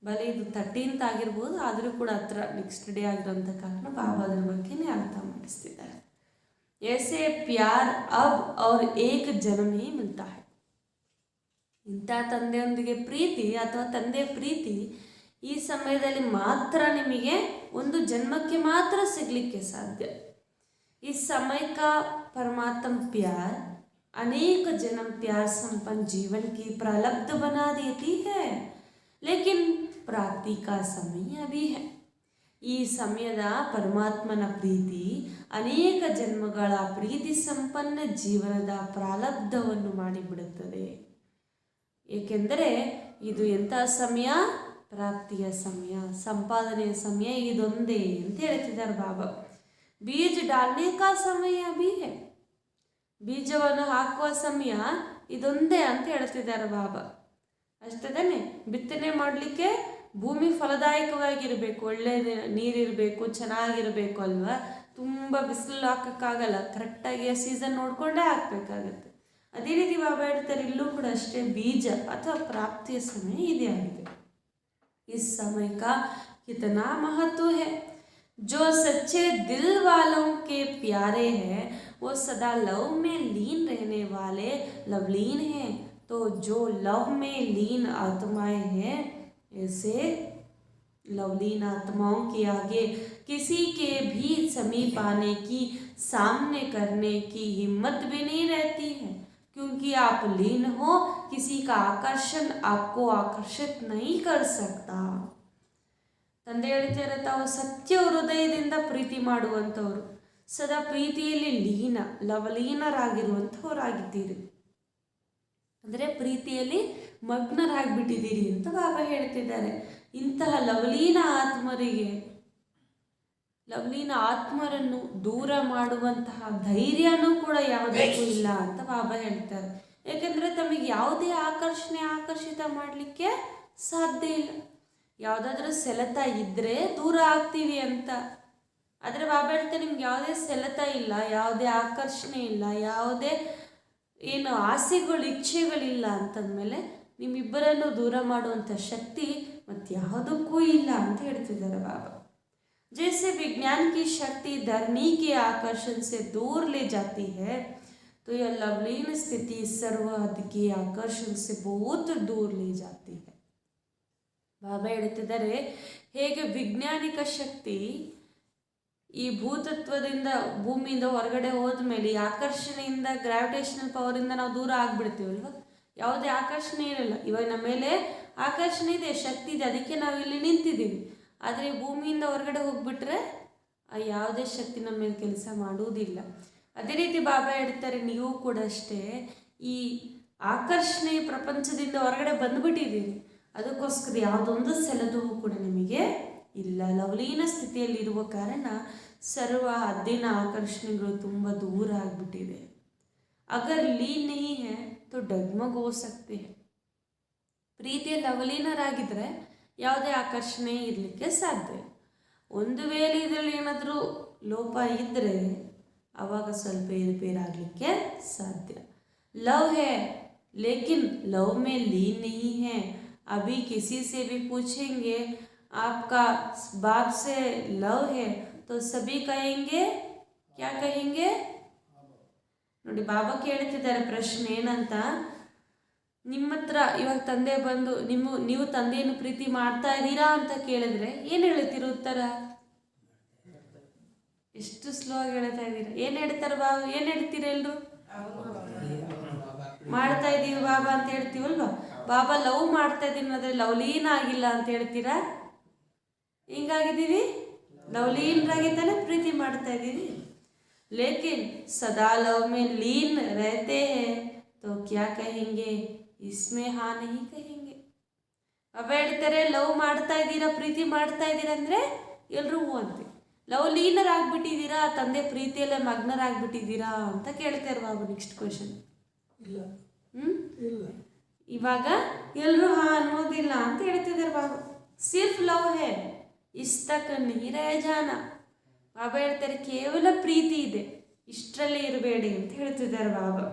S1: ಬಲೆ ಇದು 13th ಆಗಿರ್ಬೋದು, ಆದರೂ ಕೂಡ ಹತ್ರ ನೆಕ್ಸ್ಟ್ ಡೇ ಆಗಿರೋಂಥ ಕಾರಣ ಬಾಬಾ ಅದ್ರ ಬಗ್ಗೆನೇ ಅರ್ಥ ಮಾಡಿಸ್ತಿದ್ದಾರೆ. ऐसे प्यार अब और एक जन्म ही मिलता है. ಇಂಥ ತಂದೆಯೊಂದಿಗೆ ಪ್ರೀತಿ ಅಥವಾ ತಂದೆಯ ಪ್ರೀತಿ ಈ ಸಮಯದಲ್ಲಿ ಮಾತ್ರ ನಿಮಗೆ ಒಂದು ಜನ್ಮಕ್ಕೆ ಮಾತ್ರ ಸಿಗಲಿಕ್ಕೆ ಸಾಧ್ಯ. ಈ समय का परमात्म प्यार अनेक जन्म प्यार संपन्न जीवन की प्रारब्ध बना देती है, लेकिन ಪ್ರಾಪ್ತಿ ಕಾ ಸಮಯ ಅಭಿ ಹೈ. ಈ ಸಮಯದ ಪರಮಾತ್ಮನ ಪ್ರೀತಿ ಅನೇಕ ಜನ್ಮಗಳ ಪ್ರೀತಿ ಸಂಪನ್ನ ಜೀವನದ ಪ್ರಾರಬ್ಧವನ್ನು ಮಾಡಿಬಿಡುತ್ತದೆ. ಏಕೆಂದರೆ ಇದು ಎಂಥ ಸಮಯ? ಪ್ರಾಪ್ತಿಯ ಸಮಯ, ಸಂಪಾದನೆಯ ಸಮಯ ಇದೊಂದೇ ಅಂತ ಹೇಳ್ತಿದ್ದಾರೆ ಬಾಬಾ. ಬೀಜ ಡಾಲ್ನೆ ಕಾ ಸಮಯ ಅಭಿ ಹೈ. ಬೀಜವನ್ನು ಹಾಕುವ ಸಮಯ ಇದೊಂದೇ ಅಂತ ಹೇಳ್ತಿದ್ದಾರೆ ಬಾಬಾ. ಅಷ್ಟೇ ತಾನೆ, ಬಿತ್ತನೆ ಮಾಡಲಿಕ್ಕೆ ಭೂಮಿ ಫಲದಾಯಕವಾಗಿರಬೇಕು, ಒಳ್ಳೆ ನೀರಿರಬೇಕು, ಚೆನ್ನಾಗಿರಬೇಕು ಅಲ್ವಾ. ತುಂಬ ಬಿಸಿಲು ಹಾಕೋಕ್ಕಾಗಲ್ಲ, ಕರೆಕ್ಟಾಗಿ ಆ ಸೀಸನ್ ನೋಡಿಕೊಂಡೇ ಹಾಕಬೇಕಾಗತ್ತೆ. ಅದೇ ರೀತಿ ಬಾಬಾ ಹೇಳ್ತಾರೆ ಇಲ್ಲೂ ಕೂಡ ಅಷ್ಟೇ, ಬೀಜ ಅಥವಾ ಪ್ರಾಪ್ತಿಯ ಸಮಯ ಇದೇ ಆಗಿದೆ. इस समय का कितना महत्व है. जो सच्चे दिल वालों के प्यारे हैं वो सदा लव में लीन रहने वाले लवलीन हैं. तो जो लव में लीन आत्माएं हैं, ऐसे लवलीन आत्माओं के आगे किसी के भी समीप आने की, सामने करने की हिम्मत भी नहीं रहती है, क्योंकि आप लीन हो. किसी का आकर्षण आपको आकर्षित नहीं कर सकता. ತಂದೆ ಹೇಳ್ತಾರೆ ತಾವು ಸತ್ಯ ಹೃದಯದಿಂದ ಪ್ರೀತಿ ಮಾಡುವಂಥವ್ರು, ಸದಾ ಪ್ರೀತಿಯಲ್ಲಿ ಲೀನ ಲವಲೀನರಾಗಿರುವಂಥವರಾಗಿದ್ದೀರಿ. ಅಂದರೆ ಪ್ರೀತಿಯಲ್ಲಿ ಮಗ್ನರಾಗಿಬಿಟ್ಟಿದ್ದೀರಿ ಅಂತ ಬಾಬಾ ಹೇಳ್ತಿದ್ದಾರೆ. ಇಂತಹ ಲವಲೀನ ಆತ್ಮರನ್ನು ದೂರ ಮಾಡುವಂತಹ ಧೈರ್ಯನೂ ಕೂಡ ಯಾವುದಕ್ಕೂ ಇಲ್ಲ ಅಂತ ಬಾಬಾ ಹೇಳ್ತಾರೆ. ಏಕೆಂದರೆ ತಮಗೆ ಯಾವುದೇ ಆಕರ್ಷಿತ ಮಾಡಲಿಕ್ಕೆ ಸಾಧ್ಯ ಇಲ್ಲ. ಯಾವುದಾದ್ರೂ ಸೆಳೆತ ಇದ್ದರೆ ದೂರ ಆಗ್ತೀವಿ ಅಂತ. ಆದರೆ ಬಾಬಾ ಹೇಳ್ತಾರೆ ನಿಮ್ಗೆ ಯಾವುದೇ ಸೆಳೆತ ಇಲ್ಲ, ಯಾವುದೇ ಆಕರ್ಷಣೆ ಇಲ್ಲ, ಯಾವುದೇ ಏನು ಆಸೆಗಳು ಇಚ್ಛೆಗಳಿಲ್ಲ ಅಂತಂದಮೇಲೆ ನಿಮ್ಮಿಬ್ಬರನ್ನು ದೂರ ಮಾಡುವಂಥ ಶಕ್ತಿ ಮತ್ತು ಯಾವುದಕ್ಕೂ ಇಲ್ಲ ಅಂತ ಹೇಳ್ತಿದ್ದಾರೆ ಬಾಬಾ. जैसे विज्ञान की शक्ति धरनी के आकर्षण से दूर ले जाती है, तो यह लवलीन स्थिति सर्वहद के आकर्षण से बहुत दूर ले जाती है. ಬಾಬಾ ಹೇಳ್ತಿದ್ದಾರೆ ಹೇಗೆ ವಿಜ್ಞಾನಿಕ ಶಕ್ತಿ ಈ ಭೂತತ್ವದಿಂದ ಭೂಮಿಯಿಂದ ಹೊರಗಡೆ ಹೋದ್ಮೇಲೆ ಈ ಆಕರ್ಷಣೆಯಿಂದ ಗ್ರಾವಿಟೇಷನಲ್ ಪವರಿಂದ ನಾವು ದೂರ ಆಗಿಬಿಡ್ತೀವಲ್ವ, ಯಾವುದೇ ಆಕರ್ಷಣೆ ಇರಲ್ಲ. ಇವಾಗ ನಮ್ಮ ಮೇಲೆ ಆಕರ್ಷಣೆ ಇದೆ, ಶಕ್ತಿ ಇದೆ, ಅದಕ್ಕೆ ನಾವು ಇಲ್ಲಿ ನಿಂತಿದ್ದೀವಿ. ಆದರೆ ಭೂಮಿಯಿಂದ ಹೊರಗಡೆ ಹೋಗ್ಬಿಟ್ರೆ ಆ ಯಾವುದೇ ಶಕ್ತಿ ನಮ್ಮ ಮೇಲೆ ಕೆಲಸ ಮಾಡುವುದಿಲ್ಲ. ಅದೇ ರೀತಿ ಬಾಬಾ ಹೇಳ್ತಾರೆ, ನೀವು ಕೂಡ ಅಷ್ಟೇ ಈ ಆಕರ್ಷಣೆ ಪ್ರಪಂಚದಿಂದ ಹೊರಗಡೆ ಬಂದುಬಿಟ್ಟಿದ್ದೀರಿ. ಅದಕ್ಕೋಸ್ಕರ ಯಾವುದೊಂದು ಸೆಳೆದವು ಕೂಡ ನಿಮಗೆ ಇಲ್ಲ. ಲವಲೀನ ಸ್ಥಿತಿಯಲ್ಲಿರುವ ಕಾರಣ ಸರ್ವ ಹದ್ದಿನ ಆಕರ್ಷಣೆಗಳು ತುಂಬ ದೂರ ಆಗಿಬಿಟ್ಟಿದೆ. ಅಗರ್ ಲೀನ್ नहीं है तो डगमग हो सकते हैं. ಪ್ರೀತಿಯಲ್ಲಿ ಲವಲೀನರಾಗಿದ್ದರೆ ಯಾವುದೇ ಆಕರ್ಷಣೆ ಇರಲಿಕ್ಕೆ ಸಾಧ್ಯ. ಒಂದು ವೇಳೆ ಇದರಲ್ಲಿ ಏನಾದರೂ ಲೋಪ ಇದ್ದರೆ ಆವಾಗ ಸ್ವಲ್ಪ ಏರುಪೇರಾಗಲಿಕ್ಕೆ ಸಾಧ್ಯ. लव है लेकिन लव में लीन नहीं है. अभी किसी से भी पूछेंगे आपका बाप से लव है तो सभी कहेंगे, क्या कहेंगे? ನೋಡಿ, ಬಾಬಾ ಕೇಳ್ತಿದ್ದಾರೆ ಪ್ರಶ್ನೆ ಏನಂತ, ನಿಮ್ಮ ಹತ್ರ ಇವಾಗ ತಂದೆ ಬಂದು ನೀವು ತಂದೆಯನ್ನು ಪ್ರೀತಿ ಮಾಡ್ತಾ ಇದ್ದೀರಾ ಅಂತ ಕೇಳಿದ್ರೆ ಏನು ಹೇಳ್ತೀರ ಉತ್ತರ? ಎಷ್ಟು ಸ್ಲೋ ಆಗಿ ಹೇಳ್ತಾ ಇದ್ದೀರಾ. ಏನು ಹೇಳ್ತಾರೆ ಬಾಬಾ? ಏನು ಹೇಳ್ತೀರ ಎಲ್ಲರೂ? ಮಾಡ್ತಾ ಇದ್ದೀವಿ ಬಾಬಾ ಅಂತ ಹೇಳ್ತೀವಲ್ವಾ. ಬಾಬಾ ಲವ್ ಮಾಡ್ತಾ ಇದ್ದೀನಿ ಅನ್ನೋದ್ರೆ ಲವ್ಲೀನ ಆಗಿಲ್ಲ ಅಂತ ಹೇಳ್ತೀರಾ? ಹಿಂಗಾಗಿದ್ದೀವಿ, ಲವ್ಲೀನರಾಗಿ ತಾನೇ ಪ್ರೀತಿ ಮಾಡ್ತಾ ಇದ್ದೀವಿ. लेकिन सदा लव में लीन रहते हैं तो क्या कहेंगे? इसमें हाँ नहीं कहेंगे. ಬಾಬಾ ಹೇಳ್ತಾರೆ, ಲವ್ ಮಾಡ್ತಾ ಇದ್ದೀರಾ, ಪ್ರೀತಿ ಮಾಡ್ತಾ ಇದ್ದೀರಾ ಅಂದರೆ ಎಲ್ಲರೂ ಹೂ ಅಂತೆ. ಲವ್ ಲೀನರಾಗ್ಬಿಟ್ಟಿದ್ದೀರಾ, ತಂದೆ ಪ್ರೀತಿಯಲ್ಲೇ ಮಗ್ನರಾಗ್ಬಿಟ್ಟಿದ್ದೀರಾ ಅಂತ ಕೇಳ್ತಾರೆ ಬಾಬಾ. Next question. ಇವಾಗ ಎಲ್ಲರೂ ಹಾ ಅನ್ನೋದಿಲ್ಲ ಅಂತ ಹೇಳ್ತಿದ್ದಾರೆ ಬಾಬಾ. ಸಿರ್ಫ್ ಲವ್ ಹೇ, ಇಸ್ ತಕ್ ನಹೀ ರಹ ಜಾನಾ. ಬಾಬಾ ಹೇಳ್ತಾರೆ, ಕೇವಲ ಪ್ರೀತಿ ಇದೆ, ಇಷ್ಟರಲ್ಲೇ ಇರಬೇಡಿ ಅಂತ ಹೇಳ್ತಿದ್ದಾರೆ ಬಾಬಾ.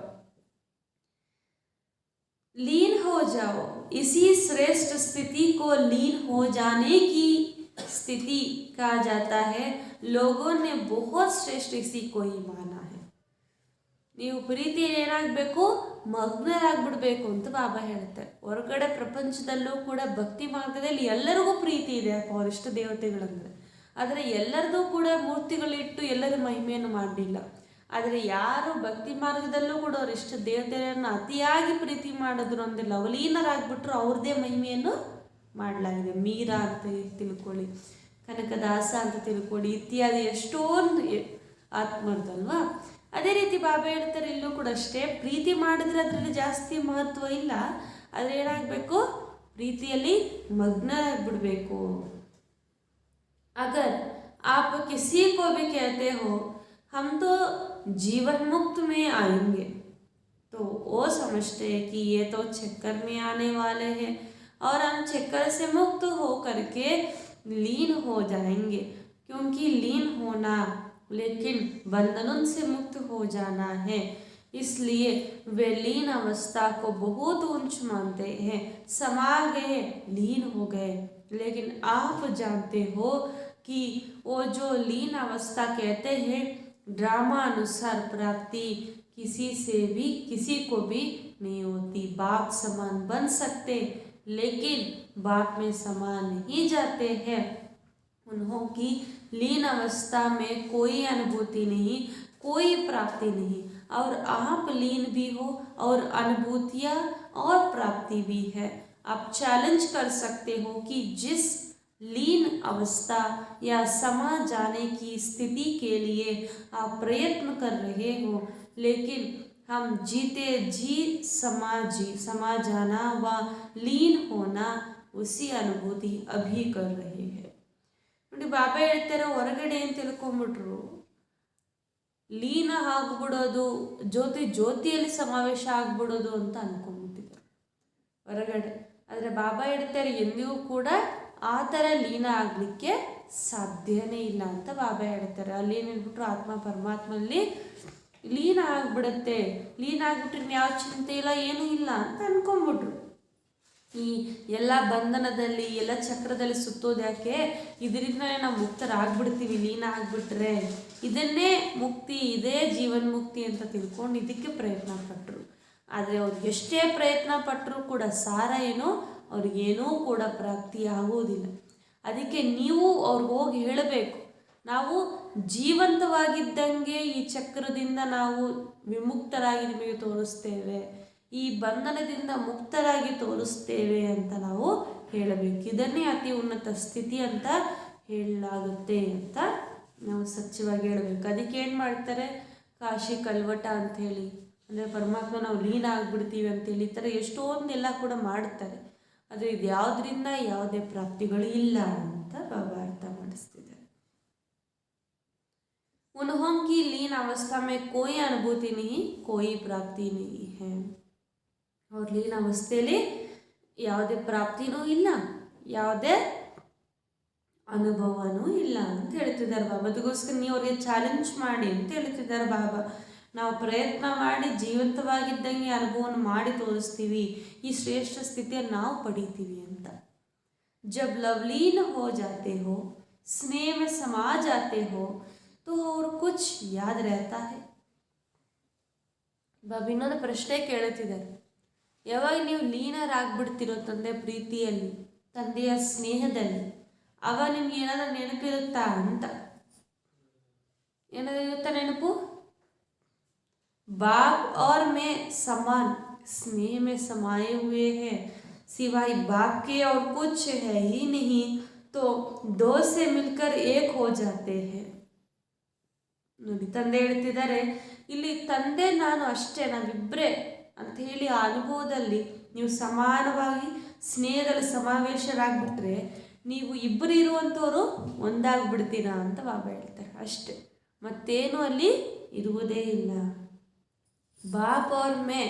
S1: लीन हो जाओ, इसी श्रेष्ठ स्थिति को लीन हो जाने की स्थिति कहा जाता है. लोगों ने बहुत श्रेष्ठ इसी को ही माना है. ನೀವು ಪ್ರೀತಿಯಲ್ಲಿ ಏನಾಗಬೇಕು? ಮಗ್ನರಾಗ್ಬಿಡ್ಬೇಕು ಅಂತ ಬಾಬಾ ಹೇಳ್ತಾರೆ. ಹೊರಗಡೆ ಪ್ರಪಂಚದಲ್ಲೂ ಕೂಡ ಭಕ್ತಿ ಮಾರ್ಗದಲ್ಲಿ ಎಲ್ಲರಿಗೂ ಪ್ರೀತಿ ಇದೆ ಅವರಿಷ್ಟ ದೇವತೆಗಳಂದರೆ. ಆದರೆ ಎಲ್ಲರದೂ ಕೂಡ ಮೂರ್ತಿಗಳಿಟ್ಟು ಎಲ್ಲರ ಮಹಿಮೆಯನ್ನು ಮಾಡಲಿಲ್ಲ. ಆದರೆ ಯಾರು ಭಕ್ತಿ ಮಾರ್ಗದಲ್ಲೂ ಕೂಡ ಅವರಿಷ್ಟ ದೇವತೆಯನ್ನು ಅತಿಯಾಗಿ ಪ್ರೀತಿ ಮಾಡಿದ್ರು ಅಂದರೆ ಲವಲೀನರಾಗ್ಬಿಟ್ರು, ಅವ್ರದ್ದೇ ಮಹಿಮೆಯನ್ನು ಮಾಡಲಾಗಿದೆ. ಮೀರಾ ಅಂತ ತಿಳ್ಕೊಳ್ಳಿ, ಕನಕದಾಸ ಅಂತ ತಿಳ್ಕೊಳ್ಳಿ, ಇತ್ಯಾದಿ ಎಷ್ಟೊಂದು ಆತ್ಮರ್ದಲ್ವಾ. ಅದೇ ರೀತಿ ಬಾಬಾ ಹೇಳ್ತಾರೆ ಇಲ್ಲೂ ಕೂಡ ಅಷ್ಟೇ, ಪ್ರೀತಿ ಮಾಡಿದ್ರೆ ಅದರಲ್ಲಿ ಜಾಸ್ತಿ ಮಹತ್ವ ಇಲ್ಲ. ಆದರೆ ಏನಾಗಬೇಕು? ಪ್ರೀತಿಯಲ್ಲಿ ಮಗ್ನರಾಗ್ಬಿಡ್ಬೇಕು. अगर आप किसी को भी कहते हो हम तो जीवन मुक्त में आएंगे तो वो समझते हैं कि ये तो चक्कर में आने वाले हैं और हम चक्कर से मुक्त हो करके लीन हो जाएंगे. क्योंकि लीन होना लेकिन बंधनों से मुक्त हो जाना है, इसलिए वे लीन अवस्था को बहुत ऊंच मानते हैं. समा गए, लीन हो गए. लेकिन आप जानते हो कि वो जो लीन अवस्था कहते हैं, ड्रामा अनुसार प्राप्ति किसी को भी नहीं होती. बाप समान बन सकते लेकिन बाप में समा नहीं जाते हैं. उन्हों की लीन अवस्था में कोई अनुभूति नहीं, कोई प्राप्ति नहीं. और आप लीन भी हो और अनुभूतियाँ और प्राप्ति भी है. आप चैलेंज कर सकते हो कि जिस लीन अवस्था या समा जाने की स्थिति के लिए आप प्रयत्न कर रहे हो, लेकिन हम जीते जी समा जाना व लीन होना उसी अनुभूति अभी कर रहे हैं. ನೋಡಿ, ಬಾಬಾ ಹೇಳ್ತಾರೆ ಹೊರಗಡೆ ಏನು ತಿಳ್ಕೊಂಬಿಟ್ರು, ಲೀನ ಆಗ್ಬಿಡೋದು, ಜ್ಯೋತಿಯಲ್ಲಿ ಸಮಾವೇಶ ಆಗ್ಬಿಡೋದು ಅಂತ ಅನ್ಕೊಂಡ್ಬಿಟ್ಟಿದ್ದಾರೆ ಹೊರಗಡೆ. ಆದರೆ ಬಾಬಾ ಹೇಳ್ತಾರೆ ಎಂದಿಗೂ ಕೂಡ ಆ ಥರ ಲೀನ ಆಗಲಿಕ್ಕೆ ಸಾಧ್ಯನೇ ಇಲ್ಲ ಅಂತ ಬಾಬಾ ಹೇಳ್ತಾರೆ. ಅಲ್ಲಿ ಏನು ಹೇಳ್ಬಿಟ್ರು, ಆತ್ಮ ಪರಮಾತ್ಮಲ್ಲಿ ಲೀನ ಆಗಿಬಿಡುತ್ತೆ. ಲೀನ ಆಗಿಬಿಟ್ರೆ ಯಾವ ಚಿಂತೆ ಇಲ್ಲ, ಏನೂ ಇಲ್ಲ ಅಂತ ಅನ್ಕೊಂಡ್ಬಿಟ್ರು. ಈ ಎಲ್ಲ ಬಂಧನದಲ್ಲಿ ಎಲ್ಲ ಚಕ್ರದಲ್ಲಿ ಸುತ್ತೋದು ಯಾಕೆ? ಇದರಿಂದಲೇ ನಾವು ಮುಕ್ತರಾಗ್ಬಿಡ್ತೀವಿ. ಲೀನ ಆಗಿಬಿಟ್ರೆ ಇದನ್ನೇ ಮುಕ್ತಿ, ಇದೇ ಜೀವನ್ ಮುಕ್ತಿ ಅಂತ ತಿಳ್ಕೊಂಡು ಇದಕ್ಕೆ ಪ್ರಯತ್ನ ಪಟ್ಟರು. ಆದರೆ ಅವ್ರು ಎಷ್ಟೇ ಪ್ರಯತ್ನ ಪಟ್ಟರೂ ಕೂಡ ಸಾರ ಏನೋ ಅವ್ರಿಗೇನೂ ಕೂಡ ಪ್ರಾಪ್ತಿ ಆಗುವುದಿಲ್ಲ. ಅದಕ್ಕೆ ನೀವು ಅವ್ರಿಗೆ ಹೋಗಿ ಹೇಳಬೇಕು, ನಾವು ಜೀವಂತವಾಗಿದ್ದಂಗೆ ಈ ಚಕ್ರದಿಂದ ನಾವು ವಿಮುಕ್ತರಾಗಿ ನಿಮಗೆ ತೋರಿಸ್ತೇವೆ, ಈ ಬಂಧನದಿಂದ ಮುಕ್ತರಾಗಿ ತೋರಿಸ್ತೇವೆ ಅಂತ ನಾವು ಹೇಳಬೇಕು. ಇದನ್ನೇ ಅತಿ ಉನ್ನತ ಸ್ಥಿತಿ ಅಂತ ಹೇಳಲಾಗುತ್ತೆ ಅಂತ ನಾವು ಸ್ವಚ್ಛವಾಗಿ ಹೇಳಬೇಕು. ಅದಕ್ಕೆ ಏನು ಮಾಡ್ತಾರೆ, ಕಾಶಿ ಕಲ್ವಟ ಅಂಥೇಳಿ, ಅಂದರೆ ಪರಮಾತ್ಮ ನಾವು ಲೀನ ಆಗಿಬಿಡ್ತೀವಿ ಅಂತೇಳಿ ಈ ಥರ ಎಷ್ಟೊಂದೆಲ್ಲ ಕೂಡ ಮಾಡ್ತಾರೆ. ಆದರೆ ಇದು ಯಾವುದರಿಂದ ಯಾವುದೇ ಪ್ರಾಪ್ತಿಗಳು ಇಲ್ಲ ಅಂತ ಬಾಬಾ ಅರ್ಥ ಮಾಡಿಸ್ತಿದ್ದಾರೆ. उन्हों की लीन अवस्था में कोई अनुभूति नहीं, कोई प्राप्ति नहीं है. ಅವ್ರ ಲೀನ ಅವಸ್ಥೆಯಲ್ಲಿ ಯಾವುದೇ ಪ್ರಾಪ್ತಿನೂ ಇಲ್ಲ, ಯಾವುದೇ ಅನುಭವನೂ ಇಲ್ಲ ಅಂತ ಹೇಳ್ತಿದ್ದಾರೆ ಬಾಬಾ. ಅದಕ್ಕೋಸ್ಕರ ನೀವು ಅವ್ರಿಗೆ ಚಾಲೆಂಜ್ ಮಾಡಿ ಅಂತ ಹೇಳ್ತಿದ್ದಾರೆ ಬಾಬಾ. ನಾವು ಪ್ರಯತ್ನ ಮಾಡಿ ಜೀವಂತವಾಗಿದ್ದಂಗೆ ಅನುಭವನ ಮಾಡಿ ತೋರಿಸ್ತೀವಿ, ಈ ಶ್ರೇಷ್ಠ ಸ್ಥಿತಿಯನ್ನು ನಾವು ಪಡಿತೀವಿ ಅಂತ. जब लवलीन हो जाते हो, स्नेह में समा जाते हो, तो और कुछ याद रहता है. ಬಾಬಾ ಇನ್ನೊಂದು ಪ್ರಶ್ನೆ ಕೇಳುತ್ತಿದ್ದಾರೆ, ಯಾವಾಗ ನೀವು ಲೀನರಾಗ್ಬಿಡ್ತಿರೋ ತಂದೆ ಪ್ರೀತಿಯಲ್ಲಿ, ತಂದೆಯ ಸ್ನೇಹದಲ್ಲಿ, ಅವಾಗ ನಿಮ್ಗೆ ಏನಾದರೂ ನೆನಪಿರುತ್ತಾ ಅಂತ. ಏನಾದರೂ ಇರುತ್ತಾ ನೆನಪು? बाप और मैं समान स्नेह में समाये हुए हैं, सिवाय बाप के और कुछ है ही नहीं, तो दो से मिलकर एक हो जाते हैं. ನೋಡಿ, ತಂದೆ ಹೇಳ್ತಿದ್ದಾರೆ ಇಲ್ಲಿ, ತಂದೆ ನಾನು ಅಷ್ಟೇ, ನಾವಿಬ್ಬರೇ ಅಂತ ಹೇಳಿ ಆ ಅನುಭವದಲ್ಲಿ ನೀವು ಸಮಾನವಾಗಿ ಸ್ನೇಹದಲ್ಲಿ ಸಮಾವೇಶರಾಗ್ಬಿಟ್ರೆ ನೀವು ಇಬ್ಬರು ಇರುವಂಥವ್ರು ಒಂದಾಗ್ಬಿಡ್ತೀರಾ ಅಂತ ಬಾಬಾ ಹೇಳ್ತಾರೆ. ಅಷ್ಟೆ, ಮತ್ತೇನು ಅಲ್ಲಿ ಇರುವುದೇ ಇಲ್ಲ. बाप और मैं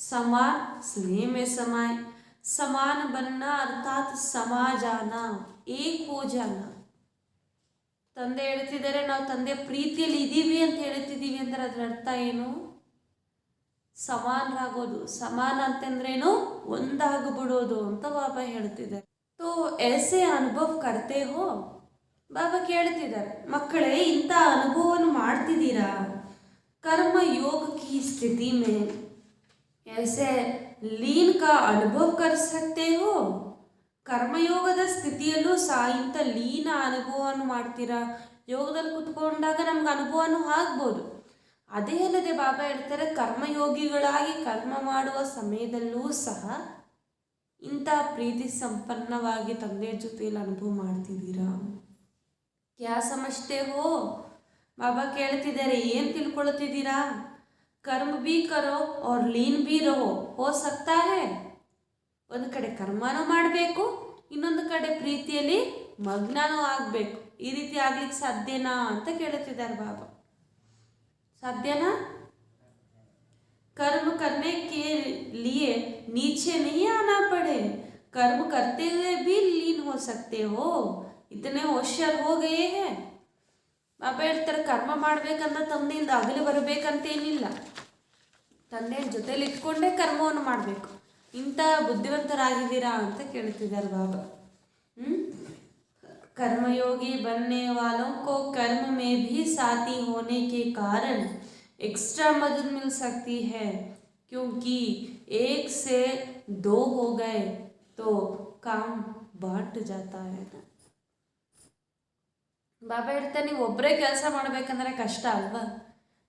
S1: समान स्नेह में समाए, समान बनना अर्थात समा जाना, एक हो जाना. ತಂದೆ ಹೇಳ್ತಿದ್ದಾರೆ ನಾವು ತಂದೆ ಪ್ರೀತಿಯಲ್ಲಿ ಇದ್ದೀವಿ ಅಂತ ಹೇಳ್ತಿದ್ದೀವಿ ಅಂದ್ರೆ ಅದರ ಅರ್ಥ ಏನು? ಸಮಾನರಾಗೋದು. ಸಮಾನ ಅಂತಂದ್ರೇನು? ಒಂದಾಗ್ಬಿಡೋದು ಅಂತ ಬಾಬಾ ಹೇಳ್ತಿದ್ದಾರೆ. ತೋ ऐसे अनुभव करते हो, ಬಾಬಾ ಕೇಳ್ತಿದ್ದಾರೆ, ಮಕ್ಕಳೇ ಇಂಥ ಅನುಭವವನ್ನು ಮಾಡ್ತಿದ್ದೀರಾ? कर्म योग की स्थिति में ऐसे लीन का अनुभव कर सकते हो. ಕರ್ಮಯೋಗದ ಸ್ಥಿತಿಯಲ್ಲೂ ಸಹ ಇಂಥ ಲೀನ ಅನುಭವವನ್ನು ಮಾಡ್ತೀರಾ? ಯೋಗದಲ್ಲಿ ಕುತ್ಕೊಂಡಾಗ ನಮ್ಗೆ ಅನುಭವನೂ ಆಗ್ಬೋದು. ಅದೇ ಅಲ್ಲದೆ ಬಾಬಾ ಹೇಳ್ತಾರೆ, ಕರ್ಮಯೋಗಿಗಳಾಗಿ ಕರ್ಮ ಮಾಡುವ ಸಮಯದಲ್ಲೂ ಸಹ ಇಂಥ ಪ್ರೀತಿ ಸಂಪನ್ನವಾಗಿ ತಂದೆಯ ಜೊತೆಯಲ್ಲಿ ಅನುಭವ ಮಾಡ್ತಿದ್ದೀರಾ? ಕ್ಯಾ ಸಮಜ್ತೆ ಹೋ? ಬಾಬಾ ಕೇಳ್ತಿದ್ದಾರೆ, ಏನು ತಿಳ್ಕೊಳ್ತಿದ್ದೀರಾ? ಕರ್ಮ ಬಿ ಕರೋ और ಲೀನ್ ಬಿ ರಹೋ, ಹೋ ಸಕ್ತಾ ಹೈ. ಒಂದು ಕಡೆ ಕರ್ಮನೂ ಮಾಡಬೇಕು, ಇನ್ನೊಂದು ಕಡೆ ಪ್ರೀತಿಯಲ್ಲಿ ಮಗ್ನನೂ ಆಗಬೇಕು. ಈ ರೀತಿ ಆಗ್ಲಿಕ್ಕೆ ಸಾಧ್ಯನಾ ಅಂತ ಕೇಳ್ತಿದ್ದಾರೆ ಬಾಬಾ. ಸಾಧ್ಯನಾ? कर्म करने के लिए नीचे नहीं आना पड़े, कर्म करते हुए भी लीन हो सकते हो, इतने होशियार हो गए हैं. ಬಾಬಾ ಹೇಳ್ತಾರೆ, ಕರ್ಮ ಮಾಡ್ಬೇಕಂದ್ರೆ ತಂದೆಯಿಂದ ಅಗಲಿ ಬರಬೇಕಂತೇನಿಲ್ಲ, ತಂದೆಯ ಜೊತೆಲಿ ಇಟ್ಕೊಂಡೇ ಕರ್ಮವನ್ನು ಮಾಡಬೇಕು. ಇಂಥ ಬುದ್ಧಿವಂತರಾಗಿದ್ದೀರಾ ಅಂತ ಕೇಳ್ತಿದ್ದಾರೆ ಬಾಬಾ. कर्मयोगी बनने वालों को कर्म में भी साथी होने के कारण एक्स्ट्रा मदद मिल सकती है, क्योंकि एक से दो हो गए तो काम बांट जाता है. ಬಾಬಾ ಹೇಳ್ತಾರೆ, ನೀವು ಒಬ್ಬರೇ ಕೆಲಸ ಮಾಡಬೇಕಂದ್ರೆ ಕಷ್ಟ ಅಲ್ವಾ?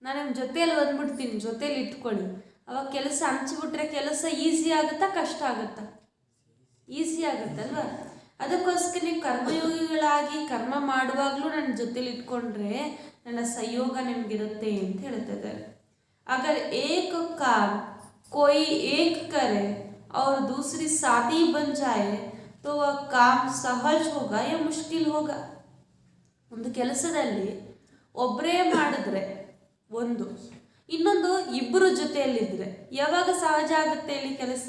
S1: ನಾನು ನಿಮ್ಮ ಜೊತೆಯಲ್ಲಿ ಬಂದ್ಬಿಡ್ತೀನಿ, ಜೊತೇಲಿ ಇಟ್ಕೊಳ್ಳಿ. ಅವಾಗ ಕೆಲಸ ಹಂಚ್ಬಿಟ್ರೆ ಕೆಲಸ ಈಸಿ ಆಗುತ್ತಾ ಕಷ್ಟ ಆಗುತ್ತಾ? ಈಸಿ ಆಗುತ್ತಲ್ವ? ಅದಕ್ಕೋಸ್ಕರ ನೀವು ಕರ್ಮಯೋಗಿಗಳಾಗಿ ಕರ್ಮ ಮಾಡುವಾಗಲೂ ನನ್ನ ಜೊತೆಲಿ ಇಟ್ಕೊಂಡ್ರೆ ನನ್ನ ಸಹಯೋಗ ನಿಮಗಿರುತ್ತೆ ಅಂತ ಹೇಳ್ತಿದ್ದಾರೆ. ಅಗರ್ ಏಕ ಕಾಮ್ कोई एक करे और दूसरी साथी बन जाए तो वह काम सहज होगा या मुश्किल होगा. ಒಂದು ಕೆಲಸದಲ್ಲಿ ಒಬ್ಬರೇ ಮಾಡಿದ್ರೆ ಒಂದು, ಇನ್ನೊಂದು ಇಬ್ಬರು ಜೊತೆಯಲ್ಲಿದ್ದರೆ ಯಾವಾಗ ಸಹಜ ಆಗುತ್ತೆ ಇಲ್ಲಿ ಕೆಲಸ?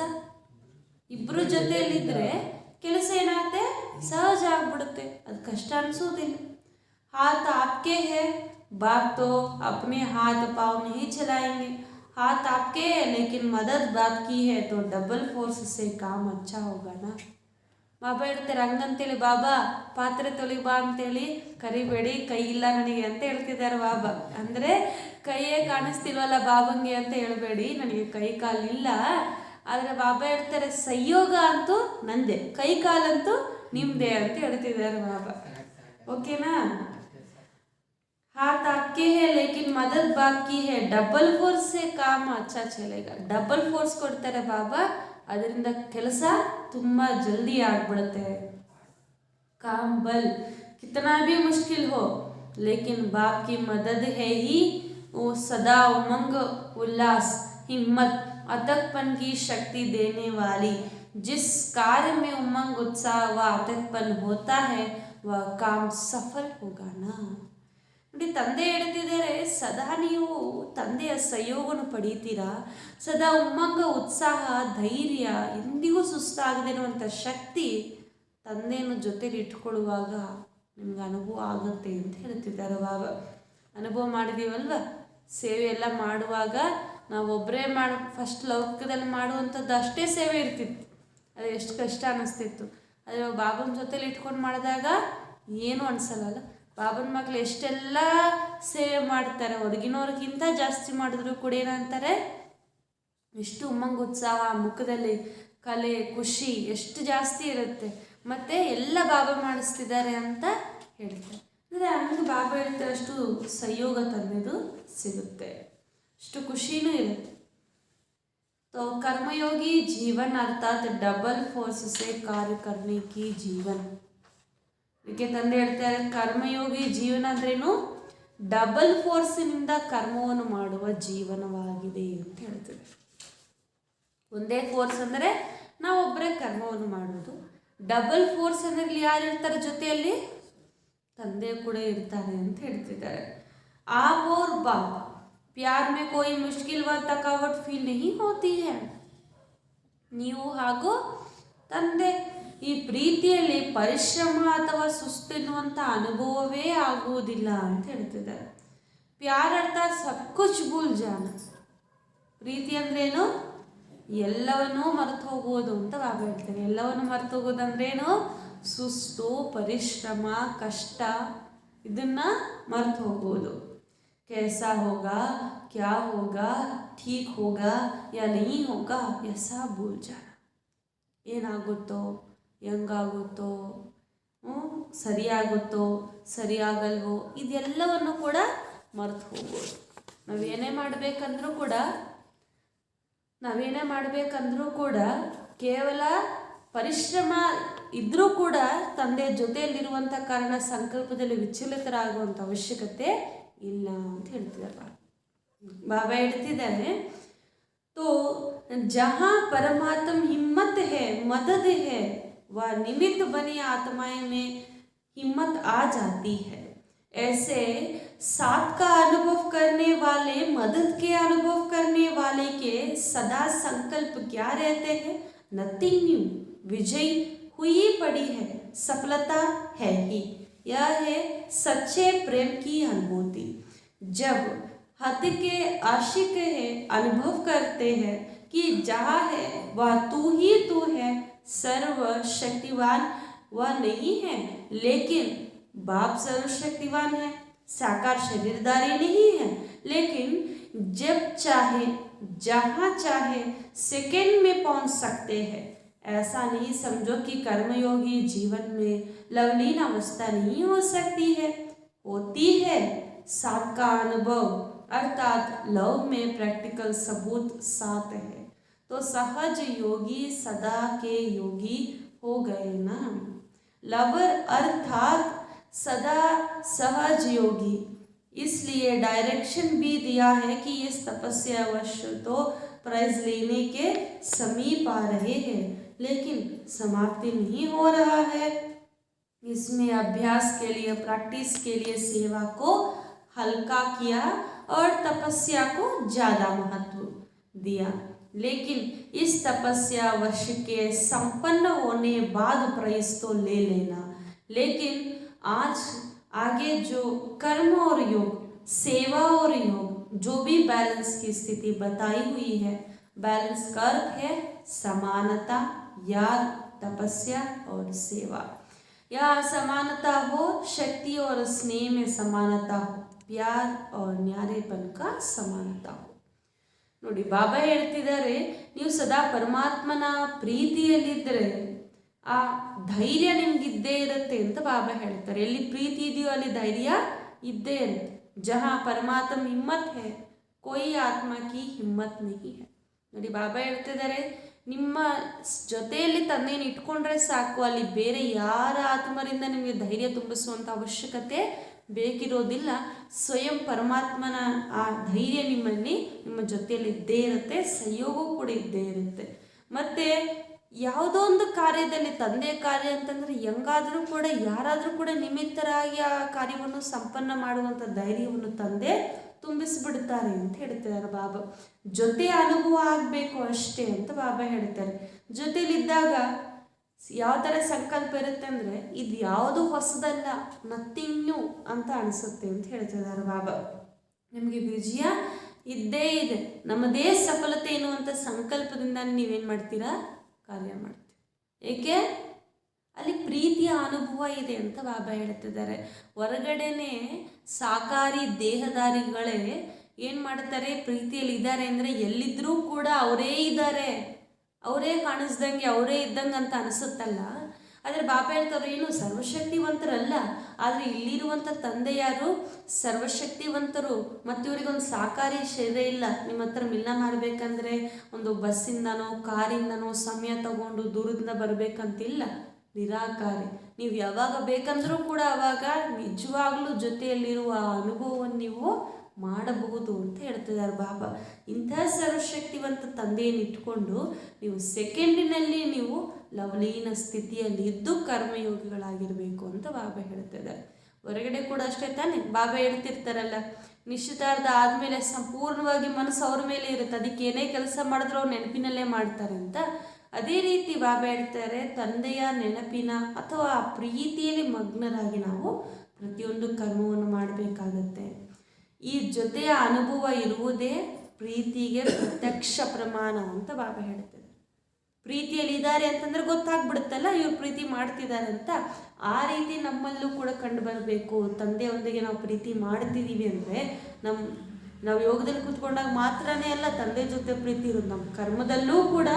S1: ಇಬ್ಬರು ಜೊತೆಯಲ್ಲಿದ್ದರೆ ಕೆಲಸ ಏನಾಗುತ್ತೆ? ಸಹಜ ಆಗ್ಬಿಡುತ್ತೆ, ಅದು ಕಷ್ಟ ಅನಿಸೋದಿಲ್ಲ. हाथ आपके है, बाप तो अपने हाथ पाँव नहीं चलाएंगे. हाथ आपके है लेकिन मदद बाप की है, तो डबल फोर्स से काम अच्छा होगा ना. ಬಾಬಾ ಹೇಳ್ತಾರೆ, ಹಂಗಂತೇಳಿ ಬಾಬಾ ಪಾತ್ರೆ ತೊಳಿಬಾ ಅಂತೇಳಿ ಕರಿಬೇಡಿ, ಕೈ ಇಲ್ಲ ನನಗೆ ಅಂತ ಹೇಳ್ತಿದ್ದಾರೆ ಬಾಬಾ. ಅಂದರೆ ಕೈಯೇ ಕಾಣಿಸ್ತಿಲ್ವಲ್ಲ ಬಾಬಂಗೆ ಅಂತ ಹೇಳಬೇಡಿ, ನನಗೆ ಕೈ ಕಾಲಿಲ್ಲ. ಆದರೆ ಬಾಬಾ ಹೇಳ್ತಾರೆ, ಸಹಯೋಗ ಅಂತೂ ನಂದೆ, ಕೈ ಕಾಲಂತೂ ನಿಮ್ಮದೇ ಅಂತ ಹೇಳ್ತಿದ್ದಾರೆ ಬಾಬಾ. ಓಕೆನಾ? हाथ आपके है लेकिन मदद बाप की है, डबल फोर्स से काम अच्छा चलेगा. डबल फोर्स ಕೊಡ್ತಾರೆ ಬಾಬಾ, ಅದರಿಂದ ಕೆಲಸ ತುಂಬ ಜಲ್ದಿ ಆಗ್ಬಿಡುತ್ತೆ. काम बल कितना भी मुश्किल हो, लेकिन बाप की मदद है ही वो सदा उमंग उल्लास हिम्मत अथकपन की शक्ति देने वाली। जिस कार्य में उमंग उत्साह व अथकपन होता है वह काम सफल होगा ना। ನೋಡಿ, ತಂದೆ ಹೇಳ್ತಿದ್ದಾರೆ, ಸದಾ ನೀವು ತಂದೆಯ ಸಹಯೋಗವನ್ನು ಪಡೀತೀರಾ. ಸದಾ ಉಮ್ಮಂಗ ಉತ್ಸಾಹ ಧೈರ್ಯ ಎಂದಿಗೂ ಸುಸ್ತಾಗದೇ ಇರುವಂಥ ಶಕ್ತಿ ತಂದೆಯನ್ನು ಜೊತೆಲಿ ಇಟ್ಕೊಳ್ಳುವಾಗ ನಿಮ್ಗೆ ಅನುಭವ ಆಗುತ್ತೆ ಅಂತ ಹೇಳ್ತಿದ್ದಾರೆ ಬಾಬಾ. ಅನುಭವ ಮಾಡಿದೀವಲ್ವ, ಸೇವೆ ಎಲ್ಲ ಮಾಡುವಾಗ ನಾವೊಬ್ಬರೇ ಫಸ್ಟ್ ಲೌಕಿಕದಲ್ಲಿ ಮಾಡುವಂಥದ್ದು ಅಷ್ಟೇ ಸೇವೆ ಇರ್ತಿತ್ತು, ಅದು ಎಷ್ಟು ಕಷ್ಟ ಅನ್ನಿಸ್ತಿತ್ತು. ಆದರೆ ಬಾಬನ ಜೊತೆಲಿ ಇಟ್ಕೊಂಡು ಮಾಡಿದಾಗ ಏನೂ ಅನಿಸಲ್ಲ. ಬಾಬನ ಮಕ್ಕಳು ಎಷ್ಟೆಲ್ಲ ಸೇವೆ ಮಾಡ್ತಾರೆ, ಹೊರಗಿನವ್ರಿಗಿಂತ ಜಾಸ್ತಿ ಮಾಡಿದ್ರು ಕೂಡ ಏನಂತಾರೆ, ಎಷ್ಟು ಉಮ್ಮಂಗ ಉತ್ಸಾಹ ಮುಖದಲ್ಲಿ ಕಲೆ ಖುಷಿ ಎಷ್ಟು ಜಾಸ್ತಿ ಇರುತ್ತೆ. ಮತ್ತು ಎಲ್ಲ ಬಾಬಾ ಮಾಡಿಸ್ತಿದ್ದಾರೆ ಅಂತ ಹೇಳ್ತಾರೆ. ಅಂದರೆ ಹಂಗೆ ಬಾಬಾ ಹೇಳ್ತಾರೆ, ಅಷ್ಟು ಸಹಯೋಗ ತಂದೆದು ಸಿಗುತ್ತೆ, ಅಷ್ಟು ಖುಷಿನೂ ಇರುತ್ತೆ. तो कर्मयोगी जीवन अर्थात डबल फोर्स से कार्य करने की जीवन. ಇದಕ್ಕೆ ತಂದೆ ಹೇಳ್ತಾರೆ, ಕರ್ಮಯೋಗಿ ಜೀವನ ಅಂದ್ರೇನು, ಡಬಲ್ ಫೋರ್ಸಿನಿಂದ ಕರ್ಮವನ್ನು ಮಾಡುವ ಜೀವನವಾಗಿದೆ ಅಂತ ಹೇಳ್ತೇವೆ. ಒಂದೇ ಫೋರ್ಸ್ ಅಂದರೆ ನಾವೊಬ್ಬರೇ ಕರ್ಮವನ್ನು ಮಾಡೋದು. ಡಬಲ್ ಫೋರ್ಸ್ ಅಂದರೆ ಯಾರು ಇರ್ತಾರೆ ಜೊತೆಯಲ್ಲಿ, ತಂದೆ ಕೂಡ ಇರ್ತಾರೆ ಅಂತ ಹೇಳ್ತಿದ್ದಾರೆ. आप और बाप प्यार में कोई मुश्किल व थकावट फील नहीं होती है. ನೀವು ಹಾಗೂ ತಂದೆ ಈ ಪ್ರೀತಿಯಲ್ಲಿ ಪರಿಶ್ರಮ ಅಥವಾ ಸುಸ್ತೆನ್ನುವಂಥ ಅನುಭವವೇ ಆಗುವುದಿಲ್ಲ ಅಂತ ಹೇಳ್ತಿದ್ದಾರೆ. ಪ್ಯಾರ್ ಅರ್ಥಾತ್ ಸಬ್ ಕುಚ್ ಭೂಲ್ ಜಾನ. ಪ್ರೀತಿ ಅಂದ್ರೇನು, ಎಲ್ಲವನ್ನೂ ಮರೆತು ಹೋಗುವುದು ಅಂತ ಬಾಬಾ ಹೇಳ್ತಾರೆ. ಎಲ್ಲವನ್ನು ಮರೆತು ಹೋಗೋದು ಅಂದ್ರೇನು, ಸುಸ್ತು ಪರಿಶ್ರಮ ಕಷ್ಟ ಇದನ್ನು ಮರೆತು ಹೋಗುವುದು. कैसा होगा क्या होगा ठीक होगा या नहीं होगा ऐसा भूल जाना. ಏನಾಗುತ್ತೋ ಹೆಂಗಾಗುತ್ತೋ ಸರಿಯಾಗುತ್ತೋ ಸರಿಯಾಗಲ್ವೋ ಇದೆಲ್ಲವನ್ನು ಕೂಡ ಮರೆತು ಹೋಗ್ಬೋದು. ನಾವೇನೇ ಮಾಡಬೇಕಂದ್ರೂ ಕೂಡ ಕೇವಲ ಪರಿಶ್ರಮ ಇದ್ದರೂ ಕೂಡ ತಂದೆ ಜೊತೆಯಲ್ಲಿರುವಂಥ ಕಾರಣ ಸಂಕಲ್ಪದಲ್ಲಿ ವಿಚಲಿತರಾಗುವಂಥ ಅವಶ್ಯಕತೆ ಇಲ್ಲ ಅಂತ ಹೇಳ್ತಿದ್ದಾರೆ ಬಾಬಾ. ಹೇಳ್ತಿದ್ದಾರೆ, तो जहाँ परमात्मा हिम्मत है मदद है वह निमित्त बनी आत्माएं में हिम्मत आ जाती है. ऐसे साथ का अनुभव करने वाले मदद के अनुभव करने वाले के सदा संकल्प क्या रहते हैं, नथिंग न्यू, विजय हुई पड़ी है, सफलता है ही. यह है सच्चे प्रेम की अनुभूति. जब हद के आशिक है अनुभव करते हैं कि जहाँ है वह तू ही तू है, सर्वशक्तिवान वह नहीं है, लेकिन बाप सर्वशक्तिवान है, साकार शरीरदारी नहीं है, लेकिन जब चाहे जहाँ चाहे सेकंड में पहुँच सकते हैं. ऐसा नहीं समझो कि कर्मयोगी जीवन में लवलीन अवस्था नहीं हो सकती है, होती है. साथ का अनुभव अर्थात लव में प्रैक्टिकल सबूत साथ है. तो सहज योगी सदा के योगी हो गए ना. लवर अर्थात सदा सहज योगी, इसलिए डायरेक्शन भी दिया है कि इस तपस्या वर्ष तो प्राइज लेने के समीप आ रहे हैं, लेकिन समाप्ति नहीं हो रहा है. इसमें अभ्यास के लिए प्रैक्टिस के लिए सेवा को हल्का किया और तपस्या को ज़्यादा महत्व दिया. लेकिन इस तपस्या वर्ष के संपन्न होने बाद प्राइज तो ले लेना. लेकिन आज आगे जो कर्म और योग सेवा और योग जो भी बैलेंस की स्थिति बताई हुई है, बैलेंस का अर्थ है समानता, याद, तपस्या और सेवा. या समानता हो, शक्ति और स्नेह में समानता हो, प्यार और न्यारेपन का समानता हो. ನೋಡಿ, ಬಾಬಾ ಹೇಳ್ತಿದ್ದಾರೆ, ನೀವು ಸದಾ ಪರಮಾತ್ಮನ ಪ್ರೀತಿಯಲ್ಲಿದ್ದರೆ ಆ ಧೈರ್ಯ ನಿಮ್ಗಿದ್ದೇ ಇರುತ್ತೆ ಅಂತ ಬಾಬಾ ಹೇಳ್ತಾರೆ. ಎಲ್ಲಿ ಪ್ರೀತಿ ಇದೆಯೋ ಅಲ್ಲಿ ಧೈರ್ಯ ಇದ್ದೇ ಇರುತ್ತೆ. ಜहाँ परमात्मा हिम्मत है कोई आत्मा की हिम्मत नहीं है. ನೋಡಿ, ಬಾಬಾ ಹೇಳ್ತಿದ್ದಾರೆ, ನಿಮ್ಮ ಜೊತೆಯಲ್ಲಿ ತಂದೆಯನ್ನು ಇಟ್ಕೊಂಡ್ರೆ ಸಾಕು, ಅಲ್ಲಿ ಬೇರೆ ಯಾರ ಆತ್ಮರಿಂದ ನಿಮಗೆ ಧೈರ್ಯ ತುಂಬಿಸುವಂಥ ಅವಶ್ಯಕತೆ ಬೇಕಿರೋದಿಲ್ಲ. ಸ್ವಯಂ ಪರಮಾತ್ಮನ ಆ ಧೈರ್ಯ ನಿಮ್ಮಲ್ಲಿ ನಿಮ್ಮ ಜೊತೆಯಲ್ಲಿ ಇದ್ದೇ ಇರುತ್ತೆ, ಸಹಯೋಗ ಕೂಡ ಇದ್ದೇ ಇರುತ್ತೆ. ಮತ್ತು ಯಾವುದೋ ಒಂದು ಕಾರ್ಯದಲ್ಲಿ, ತಂದೆಯ ಕಾರ್ಯ ಅಂತಂದರೆ ಹೆಂಗಾದರೂ ಕೂಡ ಯಾರಾದರೂ ಕೂಡ ನಿಮಿತ್ತರಾಗಿ ಆ ಕಾರ್ಯವನ್ನು ಸಂಪನ್ನ ಮಾಡುವಂಥ ಧೈರ್ಯವನ್ನು ತಂದೆ ತುಂಬಿಸಿಬಿಡ್ತಾರೆ ಅಂತ ಹೇಳ್ತಿದ್ದಾರೆ ಬಾಬಾ. ಜೊತೆ ಅನುಭವ ಆಗಬೇಕು ಅಷ್ಟೇ ಅಂತ ಬಾಬಾ ಹೇಳ್ತಾರೆ. ಜೊತೆಲಿದ್ದಾಗ ಯಾವ ಥರ ಸಂಕಲ್ಪ ಇರುತ್ತೆ ಅಂದರೆ, ಇದು ಯಾವುದು ಹೊಸದಲ್ಲ, ನಥಿಂಗ್ ನ್ಯೂ ಅಂತ ಅನಿಸುತ್ತೆ ಅಂತ ಹೇಳ್ತಿದ್ದಾರೆ ಬಾಬಾ. ನಿಮಗೆ ವಿಜಯ ಇದ್ದೇ ಇದೆ, ನಮ್ಮದೇ ಸಫಲತೆ ಎನ್ನುವಂಥ ಸಂಕಲ್ಪದಿಂದ ನೀವೇನು ಮಾಡ್ತೀರಾ, ಕಾರ್ಯ ಮಾಡ್ತೀವಿ. ಏಕೆ? ಅಲ್ಲಿ ಪ್ರೀತಿಯ ಅನುಭವ ಇದೆ ಅಂತ ಬಾಬಾ ಹೇಳ್ತಿದ್ದಾರೆ. ಹೊರಗಡೆನೆ ಸಾಕಾರಿ ದೇಹದಾರಿಗಳೇ ಏನು ಮಾಡ್ತಾರೆ, ಪ್ರೀತಿಯಲ್ಲಿ ಇದ್ದಾರೆ ಅಂದರೆ ಎಲ್ಲಿದ್ದರೂ ಕೂಡ ಅವರೇ ಇದ್ದಾರೆ, ಅವರೇ ಕಾಣಿಸ್ದಂಗೆ ಅವರೇ ಇದ್ದಂಗೆ ಅಂತ ಅನಿಸುತ್ತಲ್ಲ. ಆದರೆ ಬಾಬಾ ಹೇಳ್ತಾರೆ, ಏನು ಸರ್ವಶಕ್ತಿವಂತರಲ್ಲ, ಆದರೆ ಇಲ್ಲಿರುವಂಥ ತಂದೆ ಯಾರು ಸರ್ವಶಕ್ತಿವಂತರು. ಮತ್ತು ಇವರಿಗೊಂದು ಸಾಕಾರಿ ಶರೀರ ಇಲ್ಲ. ನಿಮ್ಮ ಹತ್ರ ಮಿಲನ ಮಾಡಬೇಕಂದ್ರೆ ಒಂದು ಬಸ್ಸಿಂದನೋ ಕಾರಿಂದನೋ ಸಮಯ ತಗೊಂಡು ದೂರದಿಂದ ಬರಬೇಕಂತಿಲ್ಲ, ನಿರಾಕಾರಿ. ನೀವು ಯಾವಾಗ ಬೇಕಂದ್ರೂ ಕೂಡ ಆವಾಗ ನಿಜವಾಗ್ಲೂ ಜೊತೆಯಲ್ಲಿರುವ ಅನುಭವವನ್ನು ನೀವು ಮಾಡಬಹುದು ಅಂತ ಹೇಳ್ತಿದ್ದಾರೆ ಬಾಬಾ. ಇಂತಹ ಸರ್ವಶಕ್ತಿವಂತ ತಂದೆಯನ್ನು ಇಟ್ಕೊಂಡು ನೀವು ಸೆಕೆಂಡಿನಲ್ಲಿ ನೀವು ಲವಲೀನ ಸ್ಥಿತಿಯಲ್ಲಿ ಇದ್ದು ಕರ್ಮಯೋಗಿಗಳಾಗಿರಬೇಕು ಅಂತ ಬಾಬಾ ಹೇಳ್ತಿದ್ದಾರೆ. ಹೊರಗಡೆ ಕೂಡ ಅಷ್ಟೇ ತಾನೇ, ಬಾಬಾ ಹೇಳ್ತಿರ್ತಾರಲ್ಲ, ನಿಶ್ಚಿತಾರ್ಥ ಆದಮೇಲೆ ಸಂಪೂರ್ಣವಾಗಿ ಮನಸ್ಸು ಅವ್ರ ಮೇಲೆ ಇರುತ್ತೆ, ಅದಕ್ಕೆ ಏನೇ ಕೆಲಸ ಮಾಡಿದ್ರು ಅವ್ರು ನೆನಪಿನಲ್ಲೇ ಮಾಡ್ತಾರೆ ಅಂತ. ಅದೇ ರೀತಿ ಬಾಬಾ ಹೇಳ್ತಾರೆ, ತಂದೆಯ ನೆನಪಿನ ಅಥವಾ ಪ್ರೀತಿಯಲ್ಲಿ ಮಗ್ನರಾಗಿ ನಾವು ಪ್ರತಿಯೊಂದು ಕರ್ಮವನ್ನು ಮಾಡಬೇಕಾಗತ್ತೆ. ಈ ಜೊತೆಯ ಅನುಭವ ಇರುವುದೇ ಪ್ರೀತಿಗೆ ಪ್ರತ್ಯಕ್ಷ ಪ್ರಮಾಣ ಅಂತ ಬಾಬಾ ಹೇಳ್ತಾರೆ. ಪ್ರೀತಿಯಲ್ಲಿ ಇದ್ದಾರೆ ಅಂತಂದ್ರೆ ಗೊತ್ತಾಗ್ಬಿಡುತ್ತಲ್ಲ ಇವ್ರು ಪ್ರೀತಿ ಮಾಡ್ತಿದ್ದಾರೆ ಅಂತ. ಆ ರೀತಿ ನಮ್ಮಲ್ಲೂ ಕೂಡ ಕಂಡು ಬರಬೇಕು. ತಂದೆಯೊಂದಿಗೆ ನಾವು ಪ್ರೀತಿ ಮಾಡ್ತಿದ್ದೀವಿ ಅಂದರೆ ನಾವು ಯೋಗದಲ್ಲಿ ಕೂತ್ಕೊಂಡಾಗ ಮಾತ್ರನೇ ಅಲ್ಲ ತಂದೆ ಜೊತೆ ಪ್ರೀತಿ ಇರೋದು, ನಮ್ಮ ಕರ್ಮದಲ್ಲೂ ಕೂಡ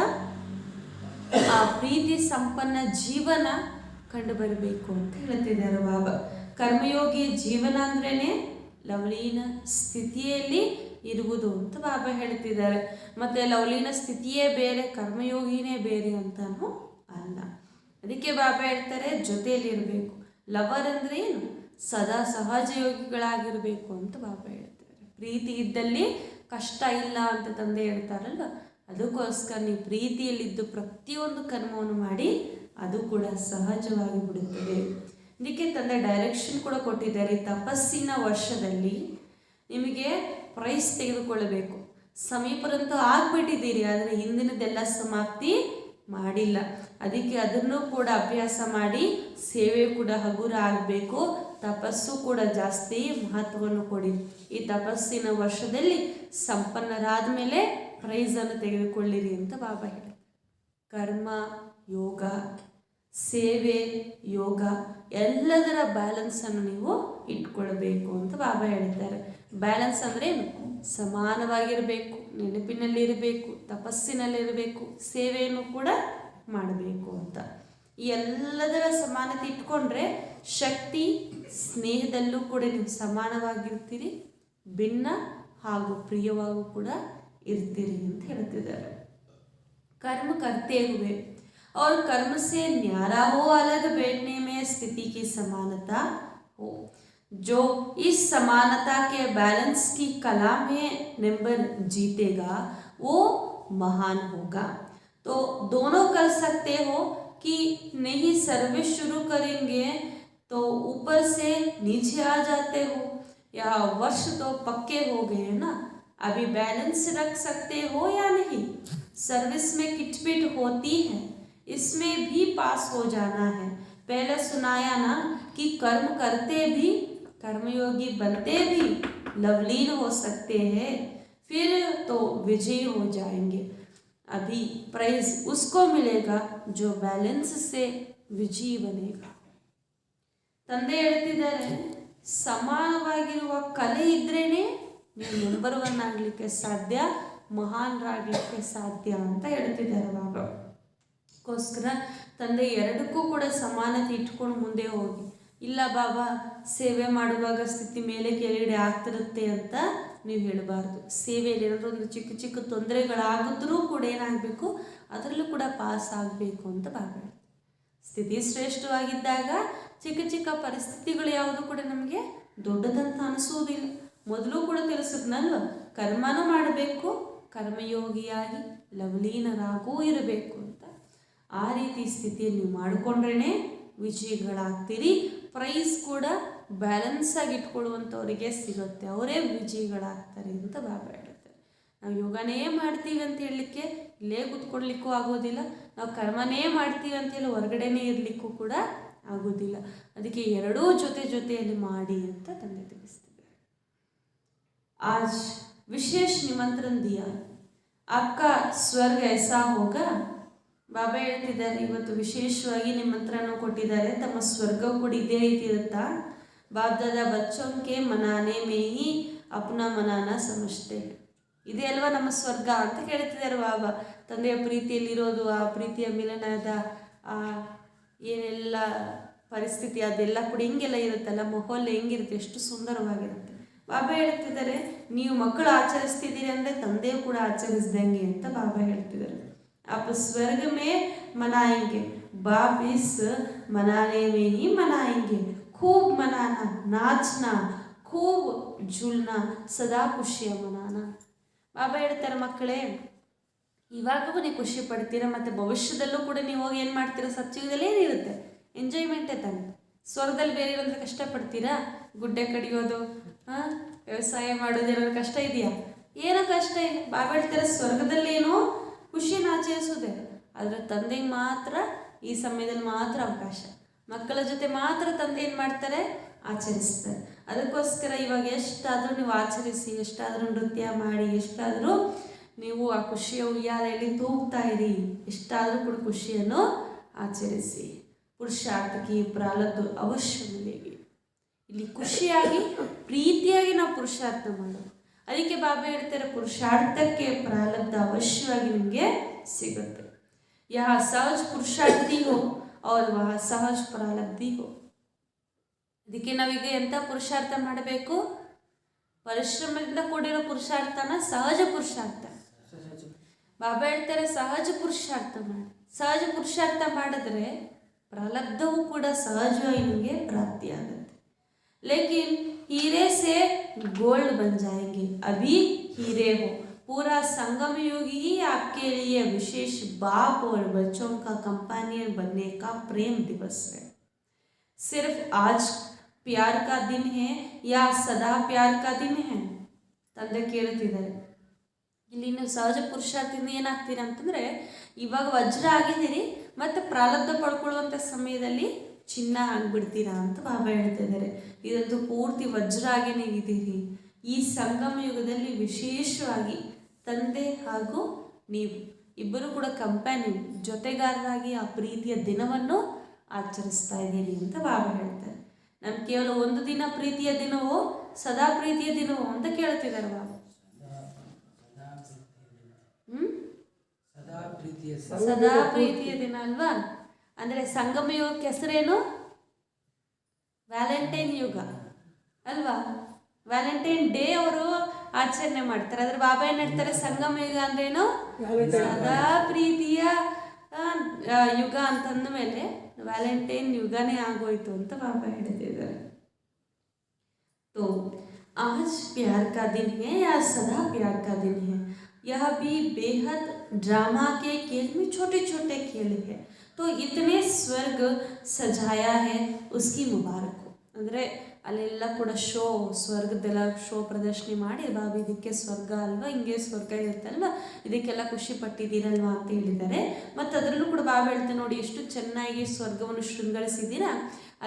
S1: ಆ ಪ್ರೀತಿ ಸಂಪನ್ನ ಜೀವನ ಕಂಡು ಬರಬೇಕು ಅಂತ ಹೇಳ್ತಿದ್ದಾರೆ ಬಾಬಾ. ಕರ್ಮಯೋಗಿ ಜೀವನ ಅಂದ್ರೇನೆ ಲವಲೀನ ಸ್ಥಿತಿಯಲ್ಲಿ ಇರುವುದು ಅಂತ ಬಾಬಾ ಹೇಳ್ತಿದ್ದಾರೆ. ಮತ್ತು ಲವಲೀನ ಸ್ಥಿತಿಯೇ ಬೇರೆ, ಕರ್ಮಯೋಗಿನೇ ಬೇರೆ ಅಂತಾನೂ ಅಲ್ಲ. ಅದಕ್ಕೆ ಬಾಬಾ ಹೇಳ್ತಾರೆ ಜೊತೆಯಲ್ಲಿರಬೇಕು. ಲವರ್ ಅಂದರೆ ಏನು? ಸದಾ ಸಹಜ ಯೋಗಿಗಳಾಗಿರಬೇಕು ಅಂತ ಬಾಬಾ ಹೇಳ್ತಾರೆ. ಪ್ರೀತಿ ಇದ್ದಲ್ಲಿ ಕಷ್ಟ ಇಲ್ಲ ಅಂತ ತಂದೆ ಹೇಳ್ತಾರಲ್ವ, ಅದಕ್ಕೋಸ್ಕರ ನೀವು ಪ್ರೀತಿಯಲ್ಲಿದ್ದು ಪ್ರತಿಯೊಂದು ಕರ್ಮವನ್ನು ಮಾಡಿ ಅದು ಕೂಡ ಸಹಜವಾಗಿ ಬಿಡುತ್ತದೆ. ಇದಕ್ಕೆ ತಂದೆ ಡೈರೆಕ್ಷನ್ ಕೂಡ ಕೊಟ್ಟಿದ್ದಾರೆ. ತಪಸ್ಸಿನ ವರ್ಷದಲ್ಲಿ ನಿಮಗೆ ಪ್ರೈಸ್ ತೆಗೆದುಕೊಳ್ಳಬೇಕು. ಸಮೀಪರಂತೂ ಆಗಿಬಿಟ್ಟಿದ್ದೀರಿ, ಆದರೆ ಹಿಂದಿನದೆಲ್ಲ ಸಮಾಪ್ತಿ ಮಾಡಿಲ್ಲ. ಅದಕ್ಕೆ ಅದನ್ನು ಕೂಡ ಅಭ್ಯಾಸ ಮಾಡಿ ಸೇವೆ ಕೂಡ ಹಗುರ ಆಗಬೇಕು. ತಪಸ್ಸು ಕೂಡ ಜಾಸ್ತಿ ಮಹತ್ವವನ್ನು ಕೊಡಿ. ಈ ತಪಸ್ಸಿನ ವರ್ಷದಲ್ಲಿ ಸಂಪನ್ನರಾದ ಮೇಲೆ ಪ್ರೈಸನ್ನು ತೆಗೆದುಕೊಳ್ಳಿರಿ ಅಂತ ಬಾಬಾ ಹೇಳಿ. ಕರ್ಮ ಯೋಗ, ಸೇವೆ ಯೋಗ ಎಲ್ಲದರ ಬ್ಯಾಲೆನ್ಸನ್ನು ನೀವು ಇಟ್ಕೊಳ್ಬೇಕು ಅಂತ ಬಾಬಾ ಹೇಳ್ತಾರೆ. ಬ್ಯಾಲೆನ್ಸ್ ಅಂದರೆ ಏನು? ಸಮಾನವಾಗಿರಬೇಕು, ನೆನಪಿನಲ್ಲಿರಬೇಕು, ತಪಸ್ಸಿನಲ್ಲಿರಬೇಕು, ಸೇವೆಯನ್ನು ಕೂಡ ಮಾಡಬೇಕು ಅಂತ. ಈ ಎಲ್ಲದರ ಸಮಾನತೆ ಇಟ್ಕೊಂಡ್ರೆ ಶಕ್ತಿ ಸ್ನೇಹದಲ್ಲೂ ಕೂಡ ನೀವು ಸಮಾನವಾಗಿರ್ತೀರಿ, ಭಿನ್ನ ಹಾಗೂ ಪ್ರಿಯವಾಗೂ ಕೂಡ ಇರ್ತೀರಿ ಅಂತ ಹೇಳ್ತಿದ್ದಾರೆ. कर्म करते हुए और कर्म से न्यारा हो अलग बैठने में स्थिति की समानता हो। जो इस समानता के बैलेंस की कला में नंबर जीतेगा वो महान होगा। तो दोनों कर सकते हो कि नहीं सर्विस शुरू करेंगे तो ऊपर से नीचे आ जाते हो, या वर्ष तो पक्के हो गए ना, अभी बैलेंस रख सकते हो या नहीं। सर्विस में किटपिट होती है, इसमें भी पास हो जाना है। पहले सुनाया ना कि कर्म करते भी, कर्मयोगी बनते भी लवलीन हो सकते हैं, फिर तो विजयी हो जाएंगे। अभी प्राइज उसको मिलेगा जो बैलेंस से विजयी बनेगा। ತಂದೆ ಹೇಳ್ತಿದ್ದಾರೆ, ಸಮಾನವಾಗಿರುವ ಕಲೆ ಇದ್ರೇನೆ ನೀವು ನಂಬರ್ 1 ಆಗಲಿಕ್ಕೆ ಸಾಧ್ಯ, ಮಹಾನರಾಗಲಿಕ್ಕೆ ಸಾಧ್ಯ ಅಂತ ಹೇಳ್ತಿದ್ದಾರೆ ಬಾಬಾ. ಗೋಸ್ಕರ ತಂದೆ ಎರಡಕ್ಕೂ ಕೂಡ ಸಮಾನತೆ ಇಟ್ಕೊಂಡು ಮುಂದೆ ಹೋಗಿ. ಇಲ್ಲ ಬಾಬಾ ಸೇವೆ ಮಾಡುವಾಗ ಸ್ಥಿತಿ ಮೇಲೆ ಕೆಳಗಡೆ ಆಗ್ತಿರುತ್ತೆ ಅಂತ ನೀವು ಹೇಳಬಾರ್ದು. ಸೇವೆಯಲ್ಲಿ ಏನಾದರೂ ಒಂದು ಚಿಕ್ಕ ಚಿಕ್ಕ ತೊಂದರೆಗಳಾಗಿದ್ರೂ ಕೂಡ ಏನಾಗಬೇಕು, ಅದರಲ್ಲೂ ಕೂಡ ಪಾಸ್ ಆಗಬೇಕು ಅಂತ ಬಾಬಾ. ಸ್ಥಿತಿ ಶ್ರೇಷ್ಠವಾಗಿದ್ದಾಗ ಚಿಕ್ಕ ಚಿಕ್ಕ ಪರಿಸ್ಥಿತಿಗಳು ಯಾವುದು ಕೂಡ ನಮಗೆ ದೊಡ್ಡದಂತ ಅನಿಸೋದಿಲ್ಲ. ಮೊದಲು ಕೂಡ ತಿಳಿಸಿದ್ನಲ್ವ, ಕರ್ಮನೂ ಮಾಡಬೇಕು, ಕರ್ಮಯೋಗಿಯಾಗಿ ಲವಲೀನರಾಗೂ ಇರಬೇಕು ಅಂತ. ಆ ರೀತಿ ಸ್ಥಿತಿಯನ್ನು ನೀವು ಮಾಡಿಕೊಂಡ್ರೇ ವಿಜಯಿಗಳಾಗ್ತೀರಿ. ಪ್ರೈಸ್ ಕೂಡ ಬ್ಯಾಲೆನ್ಸ್ ಆಗಿ ಇಟ್ಕೊಳ್ಳುವಂಥವರಿಗೆ ಸಿಗುತ್ತೆ, ಅವರೇ ವಿಜಯಿಗಳಾಗ್ತಾರೆ ಅಂತ ಬಾಬಾ ಹೇಳ್ತಾರೆ. ನಾವು ಯೋಗನೇ ಮಾಡ್ತೀವಿ ಅಂತ ಹೇಳಲಿಕ್ಕೆ ಇಲ್ಲೇ ಕೂತ್ಕೊಳ್ಲಿಕ್ಕೂ ಆಗೋದಿಲ್ಲ, ನಾವು ಕರ್ಮನೇ ಮಾಡ್ತೀವಿ ಅಂತೇಳಿ ಹೊರಗಡೆನೇ ಇರಲಿಕ್ಕೂ ಕೂಡ ಆಗೋದಿಲ್ಲ. ಅದಕ್ಕೆ ಎರಡೂ ಜೊತೆಯಲ್ಲಿ ಮಾಡಿ ಅಂತ ತಂದೆ ತಿಳಿಸ್ತಿದ್ದಾರೆ. आज विशेष निमंत्रण दिया, आपका स्वर्ग ऐसा होगा. ಬಾಬಾ ಹೇಳ್ತಿದ್ದಾರೆ, ಇವತ್ತು ವಿಶೇಷವಾಗಿ ನಿಮಂತ್ರಣ ಕೊಟ್ಟಿದ್ದಾರೆ, ತಮ್ಮ ಸ್ವರ್ಗ ಕೂಡ ಇದೇ ರೀತಿ ಇರುತ್ತಾ. ಬಾಬ್ದಾದ ಬಚ್ಚೋಂಕೆ ಮನಾನೆ ಮೇಹಿ ಅಪ್ನ ಮನಾನ ಸಮಜ್ತೆ. ಇದೇ ಅಲ್ವಾ ನಮ್ಮ ಸ್ವರ್ಗ ಅಂತ ಕೇಳ್ತಿದ್ದಾರೆ ಬಾಬಾ. ತಂದೆಯ ಪ್ರೀತಿಯಲ್ಲಿರೋದು, ಆ ಪ್ರೀತಿಯ ಮಿಲನದ ಆ ಏನೆಲ್ಲ ಪರಿಸ್ಥಿತಿ ಅದೆಲ್ಲ ಕೂಡ ಹಿಂಗೆಲ್ಲ ಇರುತ್ತಲ್ಲ, ಮೊಹಲ್ ಹೆಂಗಿರುತ್ತೆ, ಎಷ್ಟು ಸುಂದರವಾಗಿರುತ್ತೆ. ಬಾಬಾ ಹೇಳ್ತಿದ್ದಾರೆ, ನೀವು ಮಕ್ಕಳು ಆಚರಿಸ್ತಿದ್ದೀರಿ ಅಂದರೆ ತಂದೆಯು ಕೂಡ ಆಚರಿಸ್ದಂಗೆ ಅಂತ ಬಾಬಾ ಹೇಳ್ತಿದ್ದಾರೆ. आप स्वर्ग में मनाएंगे, बाप इस मनाने में ही मनाएंगे. खूब मनाना, नाचना, खूब झूलना, सदा ಖುಷಿಯ ಮನಾನ. ಬಾಬಾ ಹೇಳ್ತಾರೆ, ಮಕ್ಕಳೇ ಇವಾಗೂ ನೀವು ಖುಷಿ ಪಡ್ತೀರಾ, ಮತ್ತು ಭವಿಷ್ಯದಲ್ಲೂ ಕೂಡ ನೀವು ಹೋಗಿ ಏನು ಮಾಡ್ತೀರಾ, ಸತ್ಯುಗದಲ್ಲಿ ಏನಿರುತ್ತೆ, ಎಂಜಾಯ್ಮೆಂಟೇ ತಾನೆ. ಸ್ವರ್ಗದಲ್ಲಿ ಬೇರೆ ಇರೋದ್ರೆ ಕಷ್ಟಪಡ್ತೀರಾ, ಗುಡ್ಡೆ ಕಡಿಯೋದು, ವ್ಯವಸಾಯ ಮಾಡೋದು ಏನಾದ್ರು ಕಷ್ಟ ಇದೆಯಾ? ಏನೋ ಕಷ್ಟ ಇಲ್ಲ. ಬಾಬಾ ಹೇಳ್ತಾರೆ, ಸ್ವರ್ಗದಲ್ಲೇನೋ ಖುಷಿಯನ್ನು ಆಚರಿಸೋದೆ, ಆದರೆ ತಂದೆಗೆ ಮಾತ್ರ ಈ ಸಮಯದಲ್ಲಿ ಮಾತ್ರ ಅವಕಾಶ. ಮಕ್ಕಳ ಜೊತೆ ಮಾತ್ರ ತಂದೆ ಏನು ಮಾಡ್ತಾರೆ, ಆಚರಿಸ್ತಾರೆ. ಅದಕ್ಕೋಸ್ಕರ ಇವಾಗ ಎಷ್ಟಾದರೂ ನೀವು ಆಚರಿಸಿ, ಎಷ್ಟಾದರೂ ನೃತ್ಯ ಮಾಡಿ, ಎಷ್ಟಾದರೂ ನೀವು ಆ ಖುಷಿಯ ಉಯ್ಯಾಲೆಯಲ್ಲಿ ತೂಗ್ತಾ ಇರಿ, ಎಷ್ಟಾದರೂ ಕೂಡ ಖುಷಿಯನ್ನು ಆಚರಿಸಿ. ಪುರುಷಾರ್ಥಕ್ಕೆ ಪ್ರಾರಬ್ಧ ಅವಶ್ಯ ಮಿಲೇಗಿ. ಇಲ್ಲಿ ಖುಷಿಯಾಗಿ ಪ್ರೀತಿಯಾಗಿ ನಾವು ಪುರುಷಾರ್ಥ ಮಾಡೋದು. ಅದಕ್ಕೆ ಬಾಬಾ ಹೇಳ್ತಾರೆ, ಪುರುಷಾರ್ಥಕ್ಕೆ ಪ್ರಾರಬ್ಧ ಅವಶ್ಯವಾಗಿ ನಿಮಗೆ ಸಿಗುತ್ತೆ. ಯಹ ಸಹಜ ಪುರುಷಾರ್ಥಿ ಹೋ ಅವ್ರ ವಹ ಸಹಜ ಪ್ರಾರಬ್ಧಿ ಹೋ. ಅದಕ್ಕೆ ನಾವೀಗ ಎಂಥ ಪುರುಷಾರ್ಥ ಮಾಡಬೇಕು, ಪರಿಶ್ರಮದಿಂದ ಕೂಡಿರೋ ಪುರುಷಾರ್ಥನ ಸಹಜ ಪುರುಷಾರ್ಥ. ಬಾಬಾ ಹೇಳ್ತಾರೆ, ಸಹಜ ಪುರುಷಾರ್ಥ ಮಾಡಿ. ಸಹಜ ಪುರುಷಾರ್ಥ ಮಾಡಿದ್ರೆ ಪ್ರಾರಬ್ಧವೂ ಕೂಡ ಸಹಜವಾಗಿ ನಿಮಗೆ ಪ್ರಾಪ್ತಿಯಾಗುತ್ತೆ. लेकिन हीरे से गोल्ड बन जाएंगे, अभी हीरे हो. पूरा संगम युग ही आपके लिए विशेष बाप और बच्चों का कंपेनियन बनने का प्रेम दिवस है. सिर्फ आज प्यार का दिन है या सदा प्यार का दिन है? ತಂದೆ ಕೇಳ್ತಿದ್ದಾರೆ. ಇಲ್ಲಿ ನೀವು ಸಹಜ ಪುರುಷಾರ್ಥದಿಂದ ಏನಾಗ್ತೀರಾ ಅಂತಂದರೆ, ಇವಾಗ ವಜ್ರ ಆಗಿದ್ದೀರಿ, ಮತ್ತು ಪ್ರಾರಬ್ಧ ಪಡ್ಕೊಳ್ಳುವಂಥ ಸಮಯದಲ್ಲಿ ಚಿನ್ನ ಆಗಿಬಿಡ್ತೀರಾ ಅಂತ ಬಾಬಾ ಹೇಳ್ತಿದ್ದಾರೆ. ಇದಂತೂ ಪೂರ್ತಿ ವಜ್ರ ಆಗಿ ನೀವಿದ್ದೀರಿ. ಈ ಸಂಗಮ ಯುಗದಲ್ಲಿ ವಿಶೇಷವಾಗಿ ತಂದೆ ಹಾಗೂ ನೀವು ಇಬ್ಬರು ಕೂಡ ಕಂಪ್ಯಾನಿ ಜೊತೆಗಾರರಾಗಿ ಆ ಪ್ರೀತಿಯ ದಿನವನ್ನು ಆಚರಿಸ್ತಾ ಇದ್ದೀರಿ ಅಂತ ಬಾಬಾ ಹೇಳ್ತಾರೆ. ನಾನು ಕೇವಲ ಒಂದು ದಿನ ಪ್ರೀತಿಯ ದಿನವೋ ಸದಾ ಪ್ರೀತಿಯ ದಿನವೋ ಅಂತ ಕೇಳ್ತಿದ್ದಾರೆ ಬಾಬಾ. ಸದಾ ಪ್ರೀತಿಯ ದಿನ ಅಲ್ವಾ? ಅಂದರೆ ಸಂಗಮ ಯುಗಕ್ಕೆ ಹೆಸರೇನು? ವ್ಯಾಲೆಂಟೈನ್ ಯುಗ ಅಲ್ವಾ? ವ್ಯಾಲೆಂಟೈನ್ ಡೇ ಅವರು ಆಚರಣೆ ಮಾಡ್ತಾರೆ. ಅದ್ರ ಬಾಬಾ ಏನು ಹೇಳ್ತಾರೆ, ಸಂಗಮ ಯುಗ ಅಂದ್ರೇನು? ಸದಾ ಪ್ರೀತಿಯ ಯುಗ ಅಂತಂದ ಮೇಲೆ ವ್ಯಾಲೆಂಟೈನ್ ಯುಗನೇ ಆಗೋಯ್ತು ಅಂತ ಬಾಬಾ ಹೇಳ್ತಿದ್ದಾರೆ. तो आज प्यार का दिन है या सदा प्यार का दिन है? यह भी बेहद ड्रामा के खेल में छोटे छोटे खेल है. तो इतने स्वर्ग सजाया है उसकी मुबारक हो. ಅಂದರೆ ಅಲ್ಲೆಲ್ಲ ಕೂಡ ಸ್ವರ್ಗದೆಲ್ಲ ಪ್ರದರ್ಶನ ಮಾಡಿ, ಬಾಬಾ ಇದಕ್ಕೆ ಸ್ವರ್ಗ ಅಲ್ವಾ, ಹಿಂಗೆ ಸ್ವರ್ಗ ಇರುತ್ತಲ್ವ, ಇದಕ್ಕೆಲ್ಲ ಖುಷಿ ಪಟ್ಟಿದ್ದೀರಲ್ವಾ ಅಂತ ಹೇಳಿದ್ದಾರೆ. ಮತ್ತು ಅದರಲ್ಲೂ ಕೂಡ ಬಾಬಾ ಹೇಳ್ತಾರೆ, ನೋಡಿ ಎಷ್ಟು ಚೆನ್ನಾಗಿ ಸ್ವರ್ಗವನ್ನು ಶೃಂಗರಿಸಿದ್ದೀರಾ,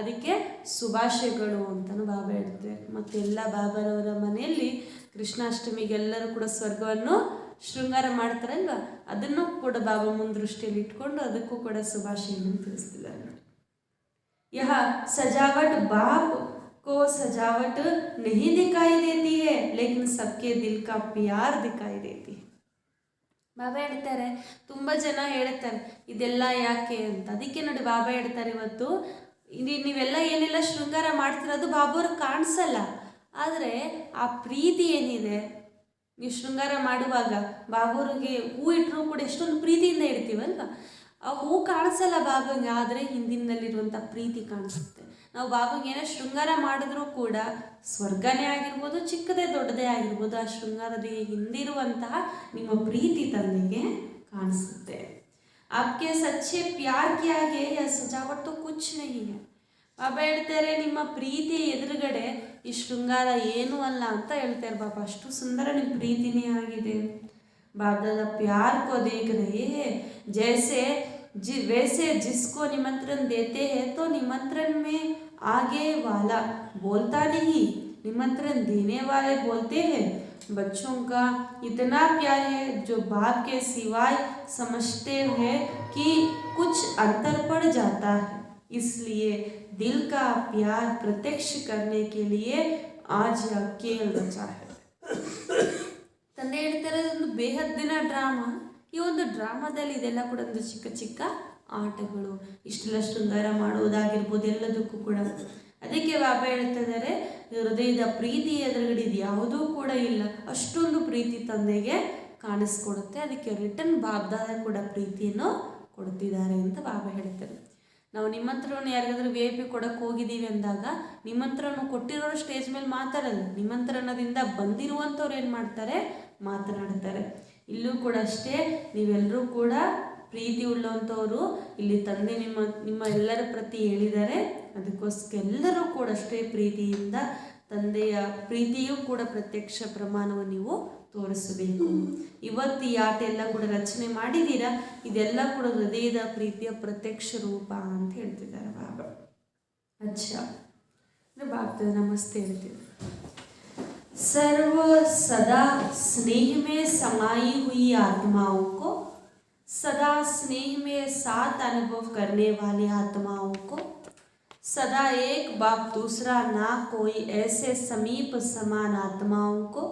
S1: ಅದಕ್ಕೆ ಶುಭಾಶಯಗಳು ಅಂತಲೂ ಬಾಬಾ ಹೇಳ್ತಾರೆ. ಮತ್ತು ಎಲ್ಲ ಬಾಬಾರವರ ಮನೆಯಲ್ಲಿ ಕೃಷ್ಣಾಷ್ಟಮಿಗೆಲ್ಲರೂ ಕೂಡ ಸ್ವರ್ಗವನ್ನು ಶೃಂಗಾರ ಮಾಡ್ತಾರಲ್ವ, ಅದನ್ನು ಕೂಡ ಬಾಬಾ ಮುಂದೃಷ್ಟಿಯಲ್ಲಿ ಇಟ್ಕೊಂಡು ಅದಕ್ಕೂ ಕೂಡ ಶುಭಾಶಯಗಳನ್ನು ತಿಳಿಸ್ತಿದ್ದಾರೆ. यह सजावट बाप को सजावट नहीं दिखाई देती है, लेकिन सबके दिल का प्यार दिखाई देती है. ಬಾಬಾ ಹೇಳ್ತಾರೆ, ತುಂಬ ಜನ ಹೇಳ್ತಾರೆ ಇದೆಲ್ಲ ಯಾಕೆ ಅಂತ. ಅದಕ್ಕೆ ನೋಡಿ ಬಾಬಾ ಹೇಳ್ತಾರೆ, ಇವತ್ತು ನೀವೆಲ್ಲ ಏನೆಲ್ಲ ಶೃಂಗಾರ ಮಾಡ್ತಿರೋದು ಬಾಬುವ್ರಿಗೆ ಕಾಣಿಸಲ್ಲ. ಆದರೆ ಆ ಪ್ರೀತಿ ಏನಿದೆ, ನೀವು ಶೃಂಗಾರ ಮಾಡುವಾಗ ಬಾಬುವ್ರಿಗೆ ಹೂ ಇಟ್ಟರೂ ಕೂಡ ಎಷ್ಟೊಂದು ಪ್ರೀತಿಯಿಂದ ಇಡ್ತೀವಲ್ವ, ಆ ಹೂ ಕಾಣಿಸಲ್ಲ ಬಾಬಂಗೆ, ಆದರೆ ಹಿಂದಿನಲ್ಲಿರುವಂಥ ಪ್ರೀತಿ ಕಾಣಿಸುತ್ತೆ. ನಾವು ಬಾಬಂಗೆ ಏನೋ ಶೃಂಗಾರ ಮಾಡಿದ್ರೂ ಕೂಡ ಸ್ವರ್ಗನೇ ಆಗಿರ್ಬೋದು, ಚಿಕ್ಕದೇ ದೊಡ್ಡದೇ ಆಗಿರ್ಬೋದು, ಆ ಶೃಂಗಾರದ ಹಿಂದಿರುವಂತಹ ನಿಮ್ಮ ಪ್ರೀತಿ ತಂದೆಗೆ ಕಾಣಿಸುತ್ತೆ. आपके सच्चे प्यार के आगे यह सजावट तो कुछ नहीं है. ಬಾಬಾ ಹೇಳ್ತಾರೆ, ನಿಮ್ಮ ಪ್ರೀತಿ ಎದುರುಗಡೆ ಈ ಶೃಂಗಾರ ಏನೂ ಅಲ್ಲ ಅಂತ ಹೇಳ್ತಾರೆ ಬಾಬಾ. ಅಷ್ಟು ಸುಂದರ ನಿಮ್ಮ ಪ್ರೀತಿನೇ ಆಗಿದೆ. ಬಾಬಾದ ಪ್ಯಾರ್ ಕೋ ದೇಖ್ ರಹೇ ಹೈ, ಜೈಸೆ वैसे जिसको निमंत्रण देते हैं तो निमंत्रण में आगे वाला बोलता नहीं, निमंत्रण देने वाले बोलते हैं. बच्चों का इतना प्यार है जो बाप के सिवाय समझते हैं कि कुछ अंतर पड़ जाता है. इसलिए दिल का प्यार प्रत्यक्ष करने के लिए आज यह खेल रचा है. ತಂದೆ ಹೇಳ್ತಾರೆ, ಒಂದು ಬೇಹದ್ದಿನ ಡ್ರಾಮಾ. ಈ ಒಂದು ಡ್ರಾಮಾದಲ್ಲಿ ಇದೆಲ್ಲ ಕೂಡ ಒಂದು ಚಿಕ್ಕ ಚಿಕ್ಕ ಆಟಗಳು, ಇಷ್ಟೆಲ್ಲ ಶೃಂಗಾರ ಮಾಡುವುದಾಗಿರ್ಬೋದು, ಎಲ್ಲದಕ್ಕೂ ಕೂಡ. ಅದಕ್ಕೆ ಬಾಬಾ ಹೇಳ್ತಿದ್ದಾರೆ, ಹೃದಯದ ಪ್ರೀತಿ ಎದುರುಗಡೆ ಇದು ಯಾವುದೂ ಕೂಡ ಇಲ್ಲ. ಅಷ್ಟೊಂದು ಪ್ರೀತಿ ತಂದೆಗೆ ಕಾಣಿಸ್ಕೊಡುತ್ತೆ. ಅದಕ್ಕೆ ರಿಟರ್ನ್ ಬಾಬ್ದಾದ ಕೂಡ ಪ್ರೀತಿಯನ್ನು ಕೊಡ್ತಿದ್ದಾರೆ ಅಂತ ಬಾಬಾ ಹೇಳ್ತಾರೆ. ನಾವು ನಿಮಂತ್ರಣವನ್ನು ಯಾರಿಗಾದ್ರೂ VIP ಕೊಡಕ್ಕೆ ಹೋಗಿದ್ದೀವಿ ಅಂದಾಗ ನಿಮಂತ್ರಣ ಕೊಟ್ಟಿರೋರು ಸ್ಟೇಜ್ ಮೇಲೆ ಮಾತಾಡಲ್ಲ, ನಿಮಂತ್ರಣದಿಂದ ಬಂದಿರುವಂಥವ್ರು ಏನು ಮಾಡ್ತಾರೆ, ಮಾತನಾಡ್ತಾರೆ. ಇಲ್ಲೂ ಕೂಡ ಅಷ್ಟೇ, ನೀವೆಲ್ಲರೂ ಕೂಡ ಪ್ರೀತಿ ಉಳ್ಳಂಥವ್ರು. ಇಲ್ಲಿ ತಂದೆ ನಿಮ್ಮ ಎಲ್ಲರ ಪ್ರತಿ ಹೇಳಿದ್ದಾರೆ. ಅದಕ್ಕೋಸ್ಕರ ಎಲ್ಲರೂ ಕೂಡ ಅಷ್ಟೇ ಪ್ರೀತಿಯಿಂದ ತಂದೆಯ ಪ್ರೀತಿಯೂ ಕೂಡ ಪ್ರತ್ಯಕ್ಷ ಪ್ರಮಾಣವನ್ನು ನೀವು ತೋರಿಸಬೇಕು. ಇವತ್ತು ಈ ಆಟ ಎಲ್ಲ ಕೂಡ ರಚನೆ ಮಾಡಿದ್ದೀರಾ, ಇದೆಲ್ಲ ಕೂಡ ಹೃದಯದ ಪ್ರೀತಿಯ ಪ್ರತ್ಯಕ್ಷ ರೂಪ ಅಂತ ಹೇಳ್ತಿದ್ದಾರೆ ಬಾಬಾ. ಅಚ್ಚಾ, ಬಾಬಾ ನಮಸ್ತೆ ಹೇಳ್ತಿದ್ದಾರೆ. सर्व सदा स्नेह में समाई हुई आत्माओं को, सदा स्नेह में साथ अनुभव करने वाली आत्माओं को, सदा एक बाप दूसरा ना कोई ऐसे समीप समान आत्माओं को,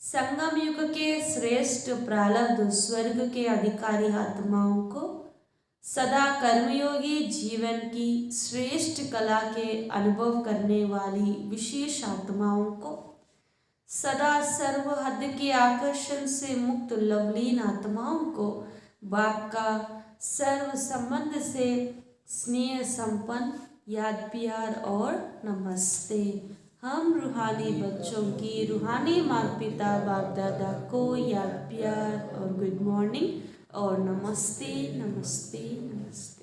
S1: संगम युग के श्रेष्ठ प्रारब्ध स्वर्ग के अधिकारी आत्माओं को, सदा कर्मयोगी जीवन की श्रेष्ठ कला के अनुभव करने वाली विशेष आत्माओं को, सदा सर्व हद के आकर्षण से मुक्त लवलीन आत्माओं को, बाप का सर्व संबंध से स्नेह संपन्न याद प्यार और नमस्ते. हम रूहानी बच्चों की रूहानी माता पिता बाप दादा को याद प्यार और गुड मॉर्निंग और नमस्ते नमस्ते नमस्ते.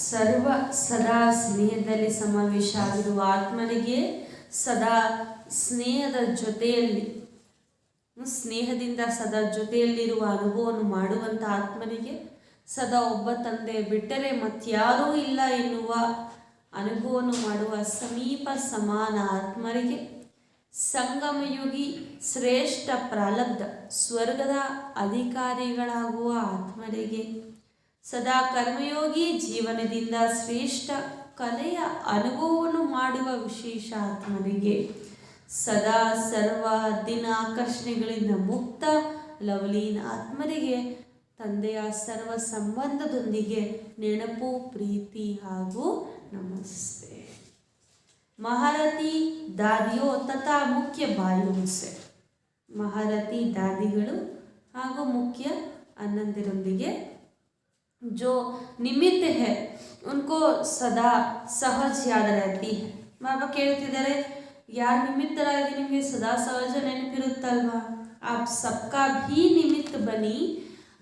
S1: ಸರ್ವ ಸದಾ ಸ್ನೇಹದಲ್ಲಿ ಸಮಾವೇಶ ಆಗಿರುವ ಆತ್ಮನಿಗೆ ಸದಾ ಸ್ನೇಹದ ಜೊತೆಯಲ್ಲಿ, ಸ್ನೇಹದಿಂದ ಸದಾ ಜೊತೆಯಲ್ಲಿರುವ ಅನುಭವವನ್ನು ಮಾಡುವಂಥ ಆತ್ಮನಿಗೆ, ಸದಾ ಒಬ್ಬ ತಂದೆ ಬಿಟ್ಟರೆ ಮತ್ಯಾರೂ ಇಲ್ಲ ಎನ್ನುವ ಅನುಭವವನ್ನು ಮಾಡುವ ಸಮೀಪ ಸಮಾನ ಆತ್ಮರಿಗೆ, ಸಂಗಮಯುಗಿ ಶ್ರೇಷ್ಠ ಪ್ರಾರಬ್ಧ ಸ್ವರ್ಗದ ಅಧಿಕಾರಿಗಳಾಗುವ ಆತ್ಮರಿಗೆ, ಸದಾ ಕರ್ಮಯೋಗಿ ಜೀವನದಿಂದ ಶ್ರೇಷ್ಠ ಕಲೆಯ ಅನುಭವವನ್ನು ಮಾಡುವ ವಿಶೇಷ ಆತ್ಮರಿಗೆ, ಸದಾ ಸರ್ವ ದಿನ ಆಕರ್ಷಣೆಗಳಿಂದ ಮುಕ್ತ ಲವಲೀನ ಆತ್ಮರಿಗೆ ತಂದೆಯ ಸರ್ವ ಸಂಬಂಧದೊಂದಿಗೆ ನೆನಪು ಪ್ರೀತಿ ಹಾಗೂ ನಮಸ್ತೆ. ಮಹಾರಥಿ ದಾದಿಯೋ ತಥಾ ಮುಖ್ಯ ಬಾಯೋನ್ಸೆ, ಮಹಾರಥಿ ದಾದಿಗಳು ಹಾಗೂ ಮುಖ್ಯ ಅಣ್ಣಂದಿರೊಂದಿಗೆ जो निमित्त है उनको सदा सहज याद रहती है. ಬಾಬಾ ಕೇಳ್ತಿದ್ದಾರೆ, ಯಾರು ನಿಮಿತ್ತರಾಗಿ ನಿಮಗೆ ಸದಾ ಸಹಜ ನೆನಪಿರುತ್ತಲ್ವಾ. आप सबका भी निमित्त बनी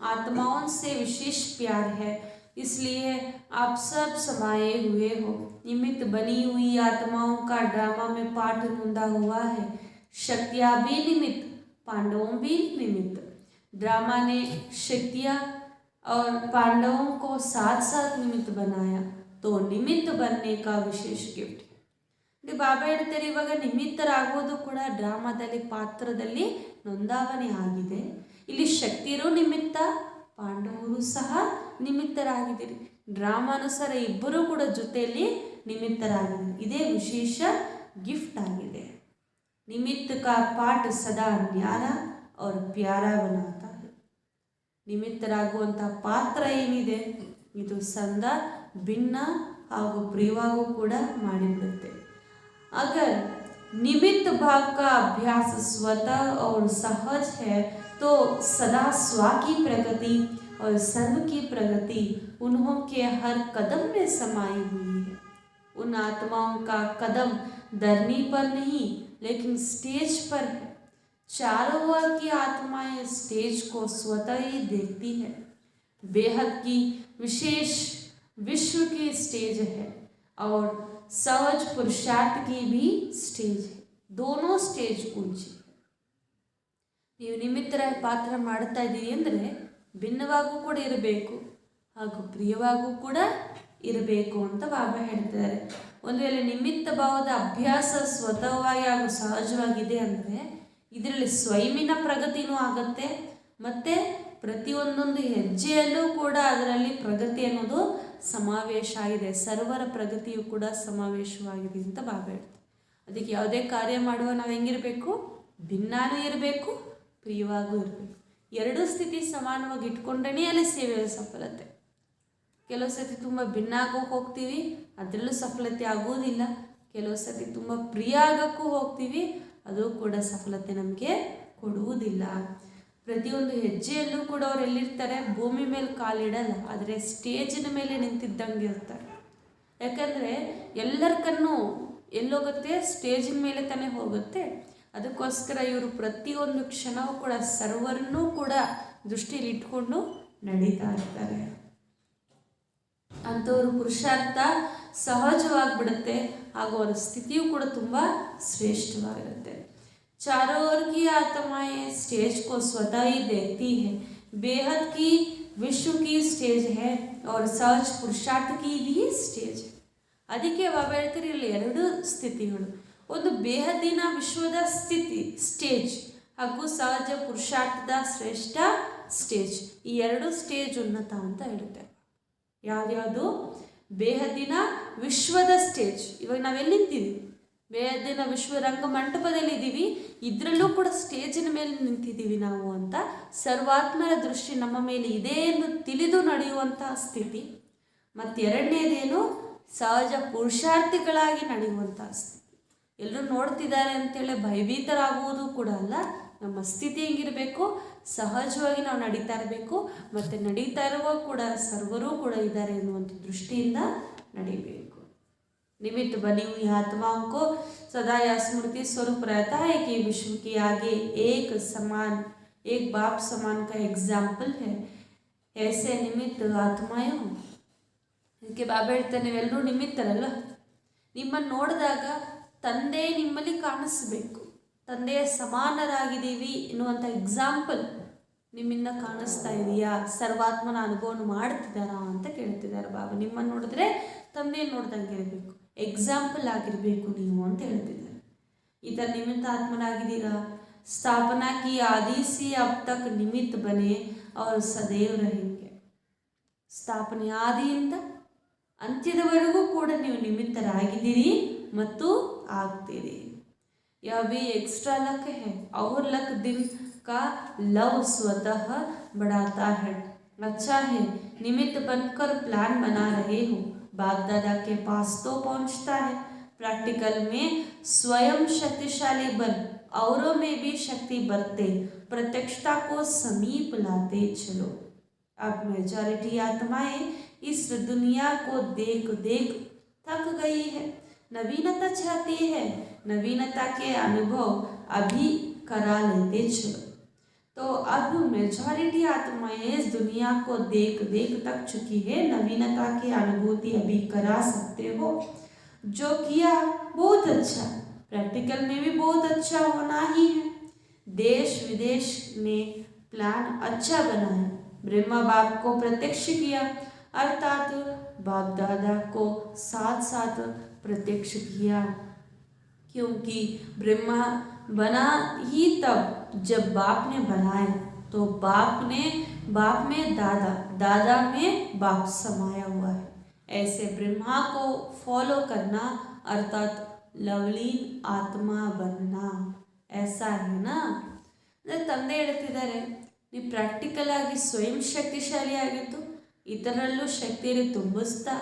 S1: आत्माओं से विशेष प्यार है, इसलिए आप सब समाये हुए हो. निमित्त बनी हुई आत्माओं का ड्रामा में पाठ नूंदा हुआ है. शक्तियाँ भी निमित्त, पांडवों भी निमित्त. ड्रामा ने शक्तियाँ और पांडवों को साथ साथ निमित्त बनाया, तो निमित्त बनने का विशेष गिफ्ट. ಬಾಬಾ ಹೇಳ್ತಾರೆ, ಇವಾಗ ನಿಮಿತ್ತರಾಗೋದು ಕೂಡ ಡ್ರಾಮಾದಲ್ಲಿ ಪಾತ್ರದಲ್ಲಿ ನೋಂದಾವಣೆ ಆಗಿದೆ. ಇಲ್ಲಿ ಶಕ್ತಿಯರು ನಿಮಿತ್ತ, ಪಾಂಡವರು ಸಹ ನಿಮಿತ್ತರಾಗಿದ್ದೀರಿ. ಡ್ರಾಮಾನುಸಾರ ಇಬ್ಬರೂ ಕೂಡ ಜೊತೆಯಲ್ಲಿ ನಿಮಿತ್ತರಾಗಿದ್ದೀರಿ. ಇದೇ ವಿಶೇಷ ಗಿಫ್ಟ್ ಆಗಿದೆ. ನಿಮಿತ್ತ ಕಾ ಪಾಠ ಸದಾ ನ್ಯಾರ और प्यारा बनाता है. ನಿಮಿತ್ತರಾಗುವಂಥ ಪಾತ್ರ ಏನಿದೆ, ಇದು ಸಂದ ಭಿನ್ನ ಹಾಗೂ प्रियवागू ಕೂಡ ಮಾಡಿಬಿಡುತ್ತೆ। अगर निमित्त भाव का अभ्यास स्वतः और सहज है तो सदा स्व की प्रगति और सर्व की प्रगति उनके हर कदम में समाई हुई है। उन आत्माओं का कदम धरनी पर नहीं लेकिन स्टेज पर है। चारों ओर की आत्माएं स्टेज को स्वतः ही देखती है। बेहद की विशेष विश्व की स्टेज है और सहज पुरुषार्थ की भी स्टेज है। दोनों स्टेज ऊंची है। ನೀವು ನಿಮಿತ್ತರಾಗಿ ಪಾತ್ರ ಮಾಡ್ತಾ ಇದ್ದೀರಿ ಅಂದರೆ ಭಿನ್ನವಾಗೂ ಕೂಡ ಇರಬೇಕು ಹಾಗೂ ಪ್ರಿಯವಾಗೂ ಕೂಡ ಇರಬೇಕು ಅಂತ ಬಾಬಾ ಹೇಳ್ತಿದ್ದಾರೆ। ಒಂದು ವೇಳೆ ನಿಮಿತ್ತ ಭಾವದ ಅಭ್ಯಾಸ ಸ್ವತಃವಾಗಿ ಹಾಗೂ ಸಹಜವಾಗಿದೆ ಅಂದರೆ ಇದರಲ್ಲಿ ಸ್ವಯಂನ ಪ್ರಗತಿನೂ ಆಗುತ್ತೆ ಮತ್ತು ಪ್ರತಿಯೊಂದೊಂದು ಹೆಜ್ಜೆಯಲ್ಲೂ ಕೂಡ ಅದರಲ್ಲಿ ಪ್ರಗತಿ ಅನ್ನೋದು ಸಮಾವೇಶ ಆಗಿದೆ। ಸರ್ವರ ಪ್ರಗತಿಯು ಕೂಡ ಸಮಾವೇಶವಾಗಿದೆ ಅಂತ ಬಾಬಾ ಹೇಳ್ತಾರೆ। ಅದಕ್ಕೆ ಯಾವುದೇ ಕಾರ್ಯ ಮಾಡುವ ನಾವು ಹೆಂಗಿರಬೇಕು, ಭಿನ್ನಾನೂ ಇರಬೇಕು, ಪ್ರಿಯವಾಗೂ ಇರಬೇಕು। ಎರಡೂ ಸ್ಥಿತಿ ಸಮಾನವಾಗಿ ಇಟ್ಕೊಂಡ್ರೇ ಅಲ್ಲಿ ಸೇವೆಯ ಸಫಲತೆ। ಕೆಲವು ಸತಿ ತುಂಬ ಭಿನ್ನ ಆಗೋಕೆ ಹೋಗ್ತೀವಿ, ಅದರಲ್ಲೂ ಸಫಲತೆ ಆಗೋದಿಲ್ಲ। ಕೆಲವು ಸತಿ ತುಂಬ ಪ್ರಿಯ ಆಗೋಕ್ಕೂ ಹೋಗ್ತೀವಿ, ಅದು ಕೂಡ ಸಫಲತೆ ನಮಗೆ ಕೊಡುವುದಿಲ್ಲ। ಪ್ರತಿಯೊಂದು ಹೆಜ್ಜೆಯಲ್ಲೂ ಕೂಡ ಅವ್ರು ಎಲ್ಲಿರ್ತಾರೆ, ಭೂಮಿ ಮೇಲೆ ಕಾಲಿಡಲ್ಲ, ಆದರೆ ಸ್ಟೇಜಿನ ಮೇಲೆ ನಿಂತಿದ್ದಂಗೆ ಇರ್ತಾರೆ। ಯಾಕಂದರೆ ಎಲ್ಲರ ಕಣ್ಣು ಎಲ್ಲೋಗುತ್ತೆ, ಸ್ಟೇಜಿನ ಮೇಲೆ ತಾನೇ ಹೋಗುತ್ತೆ। ಅದಕ್ಕೋಸ್ಕರ ಇವರು ಪ್ರತಿಯೊಂದು ಕ್ಷಣವೂ ಕೂಡ ಸರ್ವರನ್ನೂ ಕೂಡ ದೃಷ್ಟಿಯಲ್ಲಿ ಇಟ್ಕೊಂಡು ನಡೀತಾ ಇರ್ತಾರೆ। ಅಂಥವ್ರ ಪುರುಷಾರ್ಥ ಸಹಜವಾಗಿಬಿಡುತ್ತೆ ಹಾಗೂ ಅವರ ಸ್ಥಿತಿಯೂ ಕೂಡ ತುಂಬ ಶ್ರೇಷ್ಠವಾಗಿರುತ್ತೆ। चारों ओर की आत्माएं स्टेज को स्वतः ही देखती है। बेहद की विश्व की स्टेज है और सहज पुरुषार्थ की भी स्टेज है। ಅದಕ್ಕೆ ಬಾಬಾ ಹೇಳ್ತಾರೆ ಇಲ್ಲಿ ಎರಡು ಸ್ಥಿತಿಗಳು, ಒಂದು ಬೇಹದ್ದಿನ ವಿಶ್ವದ ಸ್ಥಿತಿ ಸ್ಟೇಜ್ ಹಾಗೂ ಸಹಜ ಪುರುಷಾರ್ಥದ ಶ್ರೇಷ್ಠ ಸ್ಟೇಜ್, ಈ ಎರಡು ಸ್ಟೇಜ್ ಉನ್ನತ ಅಂತ ಹೇಳ್ತಾರೆ। ಯಾವ್ಯಾವುದು? ಬೇಹದ್ದಿನ ವಿಶ್ವದ ಸ್ಟೇಜ್, ಇವಾಗ ನಾವೆಲ್ಲಿ ನಿಂತೀವಿ, ಬೇಹದ್ದಿನ ವಿಶ್ವ ರಂಗ ಮಂಟಪದಲ್ಲಿ ಇದ್ದೀವಿ, ಇದರಲ್ಲೂ ಕೂಡ ಸ್ಟೇಜಿನ ಮೇಲೆ ನಿಂತಿದ್ದೀವಿ ನಾವು ಅಂತ ಸರ್ವಾತ್ಮರ ದೃಷ್ಟಿ ನಮ್ಮ ಮೇಲೆ ಇದೆ ಎಂದು ತಿಳಿದು ನಡೆಯುವಂತಹ ಸ್ಥಿತಿ। ಮತ್ತು ಎರಡನೇದೇನು? ಸಹಜ ಪುರುಷಾರ್ಥಿಗಳಾಗಿ ನಡೆಯುವಂತಹ ಸ್ಥಿತಿ। ಎಲ್ಲರೂ ನೋಡ್ತಿದ್ದಾರೆ ಅಂತೇಳಿ ಭಯಭೀತರಾಗುವುದು ಕೂಡ ಅಲ್ಲ, ನಮ್ಮ ಸ್ಥಿತಿ ಹೆಂಗಿರಬೇಕು, ಸಹಜವಾಗಿ ನಾವು ನಡೀತಾ ಇರಬೇಕು ಮತ್ತು ನಡೀತಾ ಇರುವ ಕೂಡ ಸರ್ವರೂ ಕೂಡ ಇದ್ದಾರೆ ಎನ್ನುವಂಥ ದೃಷ್ಟಿಯಿಂದ ನಡೀಬೇಕು। निमित्त बनी हुई आत्माओं को सदा यह स्मृति स्वरूप रहता है कि विश्व के आगे एक समान, एक बाप समान का एग्जाम्पल है। ऐसे निमित्त आत्माएं हो। ಇದಕ್ಕೆ ಬಾಬಾ ಹೇಳ್ತಾರೆ, ನೀವೆಲ್ಲರೂ ನಿಮಿತ್ತರಲ್ವ, ನಿಮ್ಮನ್ನು ನೋಡಿದಾಗ ತಂದೆ ನಿಮ್ಮಲ್ಲಿ ಕಾಣಿಸ್ಬೇಕು, ತಂದೆಯ ಸಮಾನರಾಗಿದ್ದೀವಿ ಎನ್ನುವಂಥ ಎಕ್ಸಾಂಪಲ್ ನಿಮ್ಮಿಂದ ಕಾಣಿಸ್ತಾ ಇದೆಯಾ, ಸರ್ವಾತ್ಮನ ಅನುಭವವನ್ನು ಮಾಡ್ತಿದ್ದಾರಾ ಅಂತ ಕೇಳ್ತಿದ್ದಾರೆ ಬಾಬಾ। ನಿಮ್ಮನ್ನು ನೋಡಿದ್ರೆ ತಂದೆಯನ್ನು ನೋಡ್ದಂಗೆ ಇರಬೇಕು, एग्जाम्पल ಆಗಿರಬೇಕು ನೀವು ಅಂತ ಹೇಳ್ತಿದ್ದಾರೆ। इधर निमित्त आत्मनागिದ್ದೀರಾ, स्थापना की आदि से अब तक निमित्त बने और सदैव रहेंगे। ಸ್ಥಾಪನೆ ಆದಿಯಿಂದ ಅಂತ್ಯದವರೆಗೂ ಕೂಡ ನೀವು ನಿಮಿತ್ತರಾಗಿದ್ದೀರಿ ಮತ್ತು ಆಗ್ತೀರಿ। यह भी एक्स्ट्रा लक है और लक दिन का लव स्वतः बढ़ाता है। अच्छा है निमित्त बनकर प्लान बना रहे हो, बाप दादा के पास तो पहुंचता है। प्रैक्टिकल में स्वयं शक्तिशाली बन औरों में भी शक्ति बरते, प्रत्यक्षता को समीप लाते चलो। अब मेजॉरिटी आत्माएं इस दुनिया को देख देख थक गई है, नवीनता चाहती है, नवीनता के अनुभव अभी करा लेते चलो। तो अब मेजॉरिटी आत्माएं इस दुनिया को देख देख तक चुकी है, नवीनता की अनुभूति अभी करा सकते हो। जो किया बहुत अच्छा, प्रैक्टिकल में भी बहुत अच्छा होना ही है। देश विदेश में प्लान अच्छा बना है। ब्रह्मा बाप को प्रत्यक्ष किया, अर्थात बाप दादा को साथ साथ प्रत्यक्ष किया, क्योंकि ब्रह्मा बना ही तब जब बाप ने बनाया, तो बाप में दादा, दादा में बाप समाया हुआ है। ऐसे ब्रह्मा को फॉलो करना अर्थात लवलीन आत्मा बनना, ऐसा है ना। ತಂದೆ ಹೇಳ್ತಿದ್ದಾರೆ, ನೀವು ಪ್ರಾಕ್ಟಿಕಲ್ ಆಗಿ ಸ್ವಯಂ ಶಕ್ತಿಶಾಲಿ ಆಗಿದ್ದು ಇದರಲ್ಲೂ ಶಕ್ತಿಯನ್ನು ತುಂಬಿಸ್ತಾ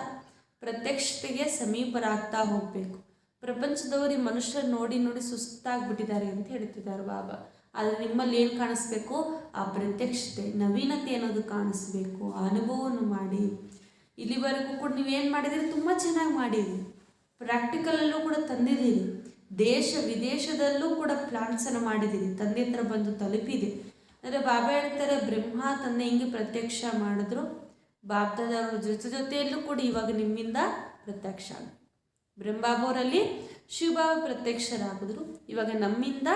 S1: ಪ್ರತ್ಯಕ್ಷತೆಗೆ ಸಮೀಪರಾಗ್ತಾ ಹೋಗಬೇಕು. ಪ್ರಪಂಚದವರು ಈ ಮನುಷ್ಯರು ನೋಡಿ ನೋಡಿ ಸುಸ್ತಾಗ್ಬಿಟ್ಟಿದ್ದಾರೆ ಅಂತ ಹೇಳ್ತಿದ್ದಾರೆ ಬಾಬಾ. ಆದರೆ ನಿಮ್ಮಲ್ಲಿ ಏನು ಕಾಣಿಸ್ಬೇಕು? ಆ ಪ್ರತ್ಯಕ್ಷತೆ, ನವೀನತೆ ಅನ್ನೋದು ಕಾಣಿಸ್ಬೇಕು. ಆ ಅನುಭವವನ್ನು ಮಾಡಿ. ಇಲ್ಲಿವರೆಗೂ ಕೂಡ ನೀವೇನು ಮಾಡಿದಿರಿ? ತುಂಬ ಚೆನ್ನಾಗಿ ಮಾಡಿರಿ. ಪ್ರಾಕ್ಟಿಕಲಲ್ಲೂ ಕೂಡ ತಂದಿದ್ದೀರಿ. ದೇಶ ವಿದೇಶದಲ್ಲೂ ಕೂಡ ಪ್ಲಾನ್ಸನ್ನು ಮಾಡಿದ್ದೀರಿ. ತಂದೆ ಹತ್ರ ಬಂದು ತಲುಪಿದೆ. ಅಂದರೆ ಬಾಬಾ ಹೇಳ್ತಾರೆ, ಬ್ರಹ್ಮ ತಂದೆ ಹಿಂಗೆ ಪ್ರತ್ಯಕ್ಷ ಮಾಡಿದ್ರು, ಬಾಬ್ದಾದವ್ರ ಜೊತೆಯಲ್ಲೂ ಕೂಡ ಇವಾಗ ನಿಮ್ಮಿಂದ ಪ್ರತ್ಯಕ್ಷ ಆಗ. ಬ್ರಹ್ಮಬಾಬವರಲ್ಲಿ ಶಿವಬಾಬಾ ಪ್ರತ್ಯಕ್ಷರಾಗಿದ್ರು, ಇವಾಗ ನಮ್ಮಿಂದ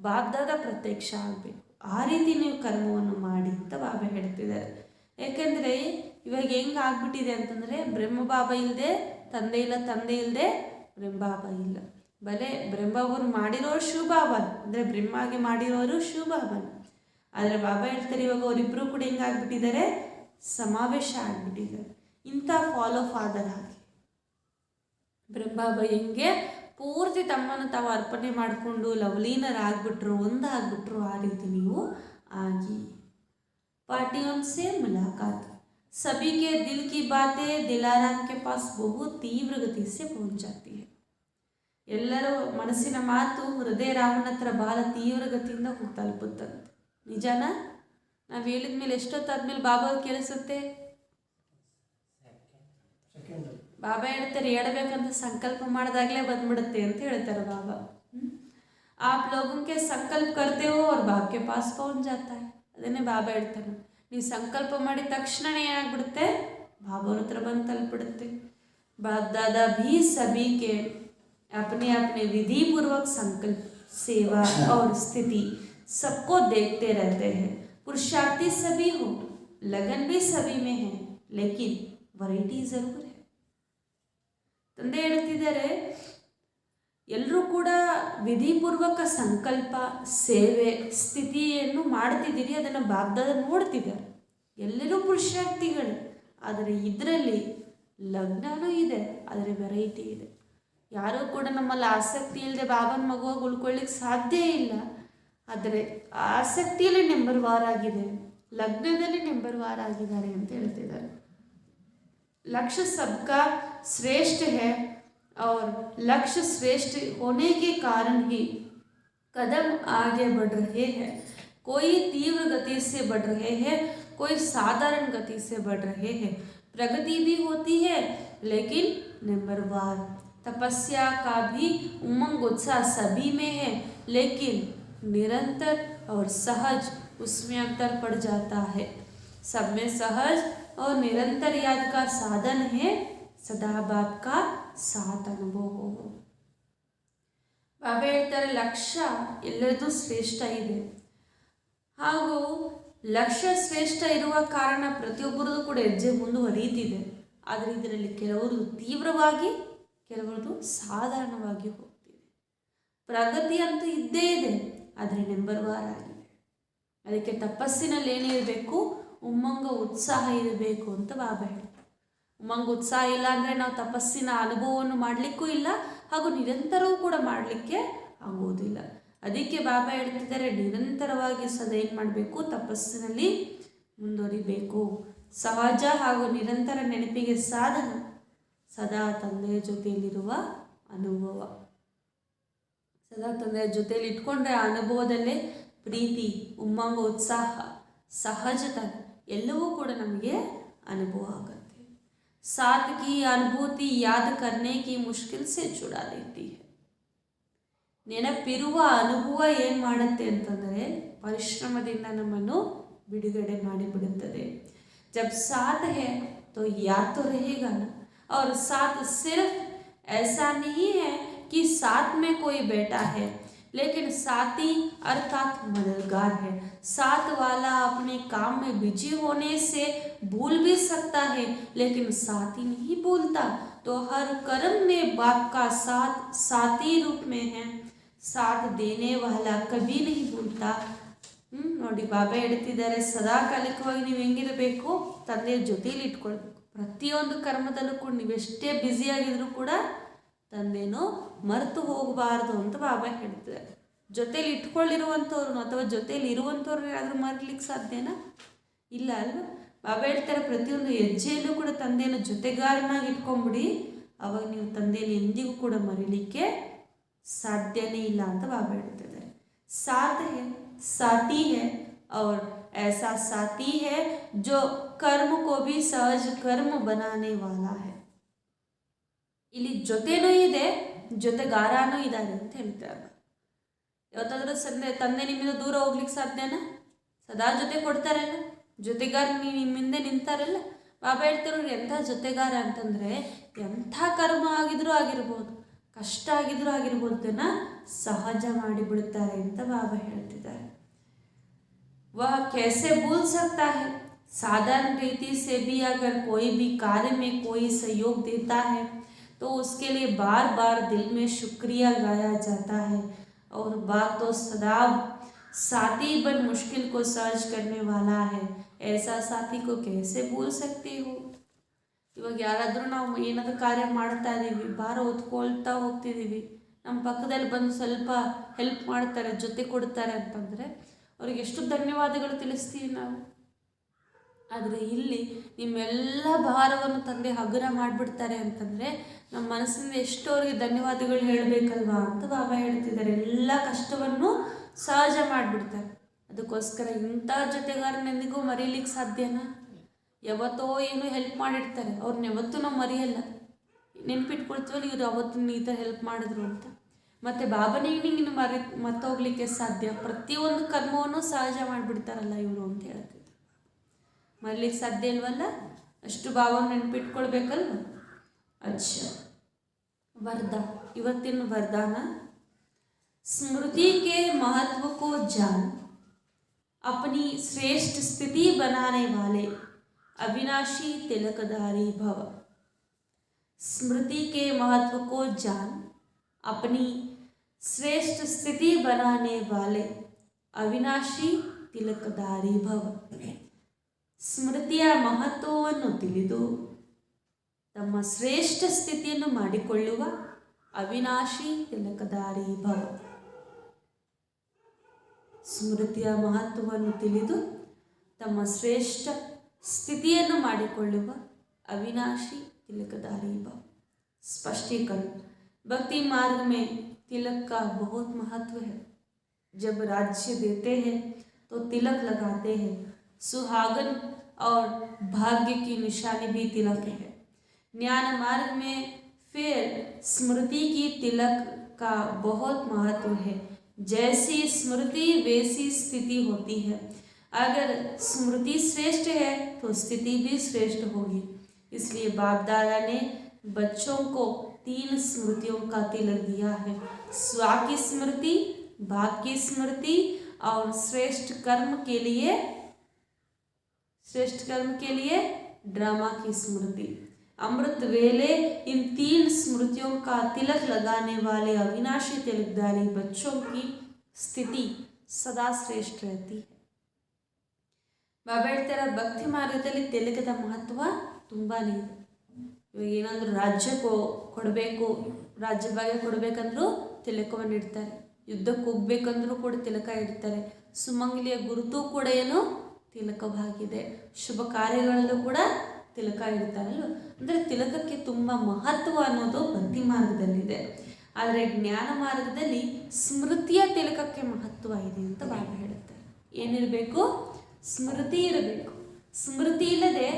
S1: ಬಾಬ್ದಾದ ಪ್ರತ್ಯಕ್ಷ ಆಗಬೇಕು. ಆ ರೀತಿ ನೀವು ಕರ್ಮವನ್ನು ಮಾಡಿ ಅಂತ ಬಾಬಾ ಹೇಳ್ತಿದ್ದಾರೆ. ಯಾಕೆಂದರೆ ಇವಾಗ ಹೆಂಗೆ ಆಗ್ಬಿಟ್ಟಿದೆ ಅಂತಂದರೆ, ಬ್ರಹ್ಮಬಾಬಾ ಇಲ್ಲದೆ ತಂದೆ ಇಲ್ಲ, ತಂದೆ ಇಲ್ಲದೆ ಬ್ರಹ್ಮಬಾಬಾ ಇಲ್ಲ. ಬಲೆ ಬ್ರಹ್ಮಬಾಬರು ಮಾಡಿರೋರು ಶಿವಬಾಬಾನ, ಅಂದರೆ ಬ್ರಹ್ಮಗೆ ಮಾಡಿರೋರು ಶಿವಬಾಬಾನ. ಆದರೆ ಬಾಬಾ ಹೇಳ್ತಾರೆ ಇವಾಗ ಅವರಿಬ್ಬರು ಕೂಡ ಹೆಂಗಾಗ್ಬಿಟ್ಟಿದ್ದಾರೆ? ಸಮಾವೇಶ ಆಗಿಬಿಟ್ಟಿದ್ದಾರೆ. ಇಂಥ ಫಾಲೋ ಫಾದರ್ ಆಗಿ ಬ್ರಹ್ಮಬಾಬಾ ಹೆಂಗೆ ಪೂರ್ತಿ ತಮ್ಮನ್ನು ತಾವು ಅರ್ಪಣೆ ಮಾಡಿಕೊಂಡು ಲವಲೀನರಾಗ್ಬಿಟ್ರು, ಒಂದಾಗ್ಬಿಟ್ರು, ಆ ರೀತಿ ನೀವು ಆಗಿ. पार्टियों से मुलाकात, सभी के दिल की बातें दिलाराम के पास बहुत तीव्र गति से पहुंच जाती है. ಎಲ್ಲರೂ ಮನಸ್ಸಿನ ಮಾತು ಹೃದಯ ರಾಮನ ಹತ್ರ ಬಹಳ ತೀವ್ರ ಗತಿಯಿಂದ ಹೋಗಿ ತಲುಪುತ್ತಂತೆ. ನಿಜನಾ? ನಾವು ಹೇಳಿದ ಮೇಲೆ ಎಷ್ಟೊತ್ತಾದ್ಮೇಲೆ ಬಾಬಾ ಕೇಳಿಸುತ್ತೆ? ಬಾಬಾ ಹೇಳ್ತಾರೆ, ಹೇಳಬೇಕಂತ ಸಂಕಲ್ಪ ಮಾಡಿದಾಗಲೇ ಬಂದ್ಬಿಡುತ್ತೆ ಅಂತ ಹೇಳ್ತಾರೆ ಬಾಬಾ. आप लोगों के संकल्प करते हो और बाप के पास पहुंच जाता है. ಅದನ್ನೇ ಬಾಬಾ ಹೇಳ್ತಾರೆ, ನೀವು ಸಂಕಲ್ಪ ಮಾಡಿದ ತಕ್ಷಣನೇ ಏನಾಗ್ಬಿಡುತ್ತೆ? ಬಾಬಾನ ಹತ್ರ ಬಂದು ತಲುಪಿಡುತ್ತೆ. बाप दादा भी सभी के अपने अपने विधि पूर्वक संकल्प, सेवा और स्थिति सबको देखते रहते हैं. पुरुषार्थी सभी हो, लगन भी सभी में है, लेकिन वैरायटी जरूर है. ತಂದೆ ಹೇಳ್ತಿದ್ದಾರೆ, ಎಲ್ಲರೂ ಕೂಡ ವಿಧಿಪೂರ್ವಕ ಸಂಕಲ್ಪ, ಸೇವೆ, ಸ್ಥಿತಿಯನ್ನು ಮಾಡ್ತಿದ್ದೀರಿ. ಅದನ್ನು ಬಾಬ್ದಾದ ನೋಡ್ತಿದ್ದಾರೆ. ಎಲ್ಲರೂ ಪುರುಷಾರ್ಥಿಗಳು. ಆದರೆ ಇದರಲ್ಲಿ ಲಗ್ನನೂ ಇದೆ, ಆದರೆ ವೆರೈಟಿ ಇದೆ. ಯಾರೂ ಕೂಡ ನಮ್ಮಲ್ಲಿ ಆಸಕ್ತಿ ಇಲ್ಲದೆ ಬಾಬನ ಮಗುವಾಗಿ ಉಳ್ಕೊಳ್ಳಿಕ್ಕೆ ಸಾಧ್ಯ ಇಲ್ಲ. ಆದರೆ ಆಸಕ್ತಿಯಲ್ಲಿ ನಂಬರ್ ವಾರ್ ಆಗಿದೆ, ಲಗ್ನದಲ್ಲಿ ನಂಬರ್ ವಾರ್ ಆಗಿದ್ದಾರೆ ಅಂತ ಹೇಳ್ತಿದ್ದಾರೆ. लक्ष्य सबका श्रेष्ठ है और लक्ष्य श्रेष्ठ होने के कारण ही कदम आगे बढ़ रहे हैं. कोई तीव्र गति से बढ़ रहे हैं, कोई साधारण गति से बढ़ रहे हैं. प्रगति भी होती है लेकिन नंबरवार. तपस्या का भी उमंग उत्साह सभी में है, लेकिन निरंतर और सहज उसमें अंतर पड़ जाता है. सब में सहज और निरंतर याद का साधन है सदा बाप का साथ अनुभव. ಬಾಬಾ ಹೇಳ್ತಾರೆ, ಲಕ್ಷ್ಯ ಎಲ್ಲರದು ಶ್ರೇಷ್ಠ ಇದೆ. ಹಾಗೂ ಲಕ್ಷ್ಯ ಶ್ರೇಷ್ಠ ಇರುವ ಕಾರಣ ಪ್ರತಿಯೊಬ್ಬರದು ಕೂಡ ಹೆಜ್ಜೆ ಮುಂದುವರಿಯುತ್ತಿದೆ. ಆದರೆ ಇದರಲ್ಲಿ ಕೆಲವರು ತೀವ್ರವಾಗಿ, ಕೆಲವರದು ಸಾಧಾರಣವಾಗಿ ಹೋಗ್ತಿದೆ. ಪ್ರಗತಿ ಅಂತೂ ಇದ್ದೇ ಇದೆ, ಆದರೆ ನಂಬರ್ ವಾರ್ ಆಗಿದೆ. ಅದಕ್ಕೆ ತಪಸ್ಸಿನಲ್ಲಿ ಏನಿರಬೇಕು? ಉಮ್ಮಂಗ ಉತ್ಸಾಹ ಇರಬೇಕು ಅಂತ ಬಾಬಾ ಹೇಳ್ತಾರೆ. ಉಮ್ಮಂಗ ಉತ್ಸಾಹ ಇಲ್ಲ ಅಂದರೆ ನಾವು ತಪಸ್ಸಿನ ಅನುಭವವನ್ನು ಮಾಡಲಿಕ್ಕೂ ಇಲ್ಲ, ಹಾಗೂ ನಿರಂತರವೂ ಕೂಡ ಮಾಡಲಿಕ್ಕೆ ಆಗೋದಿಲ್ಲ. ಅದಕ್ಕೆ ಬಾಬಾ ಹೇಳ್ತಿದ್ದಾರೆ, ನಿರಂತರವಾಗಿ ಸದಾ ಏನು ಮಾಡಬೇಕು? ತಪಸ್ಸಿನಲ್ಲಿ ಮುಂದುವರಿಬೇಕು. ಸಹಜ ಹಾಗೂ ನಿರಂತರ ನೆನಪಿಗೆ ಸಾಧನ ಸದಾ ತಂದೆಯ ಜೊತೆಯಲ್ಲಿರುವ ಅನುಭವ. ಸದಾ ತಂದೆಯ ಜೊತೆಯಲ್ಲಿ ಇಟ್ಕೊಂಡ್ರೆ ಆ ಅನುಭವದಲ್ಲೇ ಪ್ರೀತಿ, ಉಮ್ಮಂಗ ಉತ್ಸಾಹ, ಸಹಜತೆ ಎಲ್ಲವೂ ಕೂಡ ನಮಗೆ ಅನುಭವ ಆಗುತ್ತೆ. साथ की अनुभूति याद करने की मुश्किल से छुड़ा देती है. ನೆನಪಿರುವ ಅನುಭವ ಏನು ಮಾಡುತ್ತೆ ಅಂತಂದರೆ ಪರಿಶ್ರಮದಿಂದ ನಮ್ಮನ್ನು ಬಿಡುಗಡೆ ಮಾಡಿಬಿಡುತ್ತದೆ. जब साथ है तो याद तो रहेगा ना. और साथ सिर्फ ऐसा नहीं है कि साथ में कोई बैठा है, लेकिन साथी अर्थात मददगार है. साथ वाला अपने काम में बिजी होने से भूल भी सकता है, लेकिन साथी नहीं भूलता. तो हर कर्म में बाप का साथ साथी रूप में है. साथ देने वाला कभी नहीं भूलता. ನೋಡಿ ಬಾಬಾ ಹೇಳ್ತಿದ್ದಾರೆ, ಸದಾ ಕಾಲಿಕವಾಗಿ ನೀವು ಹೆಂಗಿರಬೇಕು? ತಂದೆಯ ಜೊತೆಯಲ್ಲಿ ಇಟ್ಕೊಳ್ಬೇಕು. ಪ್ರತಿಯೊಂದು ಕರ್ಮದಲ್ಲೂ ಕೂಡ ನೀವೆಷ್ಟೇ ಬ್ಯುಸಿಯಾಗಿದ್ರೂ ಕೂಡ ತಂದೆನೂ ಮರೆತು ಹೋಗಬಾರ್ದು ಅಂತ ಬಾಬಾ ಹೇಳ್ತಿದ್ದಾರೆ. ಜೊತೇಲಿ ಇಟ್ಕೊಳ್ಳಿರುವಂಥವ್ರು ಅಥವಾ ಜೊತೇಲಿ ಇರುವಂಥವ್ರು ಯಾರಾದರೂ ಮರಲಿಕ್ಕೆ ಸಾಧ್ಯನಾ? ಇಲ್ಲ ಅಲ್ವ? ಬಾಬಾ ಹೇಳ್ತಾರೆ ಪ್ರತಿಯೊಂದು ಹೆಜ್ಜೆಯಲ್ಲೂ ಕೂಡ ತಂದೆಯನ್ನು ಜೊತೆಗಾರನಾಗಿ ಇಟ್ಕೊಂಡ್ಬಿಡಿ, ಅವಾಗ ನೀವು ತಂದೆಯನ್ನು ಎಂದಿಗೂ ಕೂಡ ಮರೀಲಿಕ್ಕೆ ಸಾಧ್ಯನೇ ಇಲ್ಲ ಅಂತ ಬಾಬಾ ಹೇಳ್ತಿದ್ದಾರೆ. साथ है, साथी है और ऐसा साथी है जो कर्म को भी सहज कर्म बनाने वाला है. ಇಲ್ಲಿ ಜೊತೆನೂ ಇದೆ, ಜೊತೆಗಾರನೂ ಇದ್ದಾರೆ ಅಂತ ಹೇಳ್ತಾರೆ. ಯಾವತ್ತಾದ್ರೂ ತಂದೆ ನಿಮ್ಮಿಂದ ದೂರ ಹೋಗ್ಲಿಕ್ಕೆ ಸಾಧ್ಯನಾ? ಸದಾ ಜೊತೆ ಕೊಡ್ತಾರಲ್ಲ, ಜೊತೆಗಾರ ನಿಮ್ಮಿಂದ ನಿಂತಾರಲ್ಲ. ಬಾಬಾ ಹೇಳ್ತಿರೋರು ಎಂಥ ಜೊತೆಗಾರ ಅಂತಂದರೆ ಎಂಥ ಕರ್ಮ ಆಗಿದ್ರೂ ಆಗಿರ್ಬೋದು, ಕಷ್ಟ ಆಗಿದ್ರೂ ಆಗಿರ್ಬೋದು, ಅದನ್ನು ಸಹಜ ಮಾಡಿಬಿಡ್ತಾರೆ ಅಂತ ಬಾಬಾ ಹೇಳ್ತಿದ್ದಾರೆ. वह कैसे भूल सकता है? साधारण रीति से भी अगर कोई भी कार्य में कोई सहयोग देता है तो उसके लिए बार बार दिल में शुक्रिया गाया जाता है. और बात तो सदा साथी बन मुश्किल को सहज करने वाला है. ऐसा साथी को कैसे भूल सकते हो? ಇವಾಗ ಯಾರಾದರೂ ನಾವು ಏನಾದರೂ ಕಾರ್ಯ ಮಾಡ್ತಾ ಇದ್ದೀವಿ, ಭಾರ ಹೊತ್ಕೊಳ್ತಾ ಹೋಗ್ತಿದ್ದೀವಿ, ನಮ್ಮ ಪಕ್ಕದಲ್ಲಿ ಬಂದು ಸ್ವಲ್ಪ ಹೆಲ್ಪ್ ಮಾಡ್ತಾರೆ, ಜೊತೆ ಕೊಡ್ತಾರೆ ಅಂತಂದರೆ ಅವ್ರಿಗೆ ಎಷ್ಟು ಧನ್ಯವಾದಗಳು ತಿಳಿಸ್ತೀವಿ ನಾವು. ಆದರೆ ಇಲ್ಲಿ ನಿಮ್ಮೆಲ್ಲ ಭಾರವನ್ನು ತಂದೆ ಹಗುರ ಮಾಡಿಬಿಡ್ತಾರೆ ಅಂತಂದರೆ ನಮ್ಮ ಮನಸ್ಸಿಂದ ಎಷ್ಟು ಅವ್ರಿಗೆ ಧನ್ಯವಾದಗಳು ಹೇಳಬೇಕಲ್ವಾ ಅಂತ ಬಾಬಾ ಹೇಳ್ತಿದ್ದಾರೆ. ಎಲ್ಲ ಕಷ್ಟವನ್ನು ಸಹಜ ಮಾಡಿಬಿಡ್ತಾರೆ. ಅದಕ್ಕೋಸ್ಕರ ಇಂಥ ಜೊತೆಗಾರನೆಂದಿಗೂ ಮರೀಲಿಕ್ಕೆ ಸಾಧ್ಯನಾ? ಯಾವತ್ತೋ ಏನೋ ಹೆಲ್ಪ್ ಮಾಡಿರ್ತಾರೆ, ಅವ್ರನ್ನ ಯಾವತ್ತೂ ನಾವು ಮರೆಯಲ್ಲ, ನೆನ್ಪಿಟ್ಕೊಳ್ತೀವಲ್ಲ ಇವರು ಅವತ್ತು ಈ ಥರ ಹೆಲ್ಪ್ ಮಾಡಿದ್ರು ಅಂತ. ಮತ್ತು ಬಾಬನಿಗೆ ನಿಂಗೆ ಮರ್ತೋಗ್ಲಿಕ್ಕೆ ಸಾಧ್ಯ? ಪ್ರತಿಯೊಂದು ಕರ್ಮವನ್ನು ಸಹಜ ಮಾಡಿಬಿಡ್ತಾರಲ್ಲ ಇವರು ಅಂತ ಹೇಳ್ತಿದ್ರು. ಮರೀಲಿಕ್ಕೆ ಸಾಧ್ಯ ಇಲ್ವಲ್ಲ, ಅಷ್ಟು ಭಾವವನ್ನು ನೆನ್ಪಿಟ್ಕೊಳ್ಬೇಕಲ್ವ. ಅಚ್ಚ ವರದಾನ, ಇವತ್ತಿನ ವರದಾನ. स्मृति के महत्व को जान, अपनी श्रेष्ठ स्थिति बनाने वाले अविनाशी तिलकधारी भव. स्मृति के महत्व को जान, अपनी श्रेष्ठ स्थिति बनाने वाले अविनाशी तिलकधारी भव. ಸ್ಮೃತಿಯ ಮಹತ್ವವನ್ನು ತಿಳಿದು ತಮ್ಮ ಶ್ರೇಷ್ಠ ಸ್ಥಿತಿಯನ್ನು ಮಾಡಿಕೊಳ್ಳುವ ಅವಿನಾಶಿ ತಿಲಕಧಾರಿ ಭವ. ಸ್ಮೃತಿಯ ಮಹತ್ವವನ್ನು ತಿಳಿದು ತಮ್ಮ ಶ್ರೇಷ್ಠ ಸ್ಥಿತಿಯನ್ನು ಮಾಡಿಕೊಳ್ಳುವ अविनाशी तिलकधारी भव. स्पष्टीकरण. भक्ति मार्ग में तिलक का बहुत महत्व है. जब राज्य देते हैं तो तिलक लगाते हैं. सुहागन और भाग्य की निशानी भी तिलक है. ज्ञान मार्ग में फिर स्मृति की तिलक का बहुत महत्व है. जैसी स्मृति वैसी स्थिति होती है. अगर स्मृति श्रेष्ठ है तो स्थिति भी श्रेष्ठ होगी. इसलिए बाप दादा ने बच्चों को 3 स्मृतियों का तिलक दिया है. स्वा की स्मृति, बाप की स्मृति और श्रेष्ठ कर्म के लिए ड्रामा की स्मृति. अमृत वेले इन 3 स्मृतियों का तिलक लगाने वाले अविनाशी तिलकधारी बच्चों की स्थिति सदा श्रेष्ठ रहती है. ಬಾಬಾ ಹೇಳ್ತಾರೆ ಭಕ್ತಿ ಮಾರ್ಗದಲ್ಲಿ ತಿಲಕದ ಮಹತ್ವ ತುಂಬಾ ಇದೆ. ಇವಾಗ ಏನಾದರೂ ರಾಜ್ಯ ಕೊಡಬೇಕು, ರಾಜ್ಯ ಭಾಗ್ಯ ಕೊಡಬೇಕಂದ್ರೂ ತಿಲಕವನ್ನು ಇಡ್ತಾರೆ. ಯುದ್ಧಕ್ಕೆ ಹೋಗ್ಬೇಕಂದ್ರೂ ಕೂಡ ತಿಲಕ ಇಡ್ತಾರೆ. ಸುಮಂಗಲಿಯ ಗುರುತು ಕೂಡ ಏನು ತಿಲಕವಾಗಿದೆ. ಶುಭ ಕಾರ್ಯಗಳಲ್ಲೂ ಕೂಡ ತಿಲಕ ಇಡ್ತಾರಲ್ಲ. ಅಂದರೆ ತಿಲಕಕ್ಕೆ ತುಂಬ ಮಹತ್ವ ಅನ್ನೋದು ಭಕ್ತಿ ಮಾರ್ಗದಲ್ಲಿದೆ. ಆದರೆ ಜ್ಞಾನ ಮಾರ್ಗದಲ್ಲಿ ಸ್ಮೃತಿಯ ತಿಲಕಕ್ಕೆ ಮಹತ್ವ ಇದೆ ಅಂತ ಬಾಬಾ ಹೇಳುತ್ತಾರೆ. ಏನಿರಬೇಕು? ಸ್ಮೃತಿ ಇರಬೇಕು. ಸ್ಮೃತಿ ಇಲ್ಲದೆ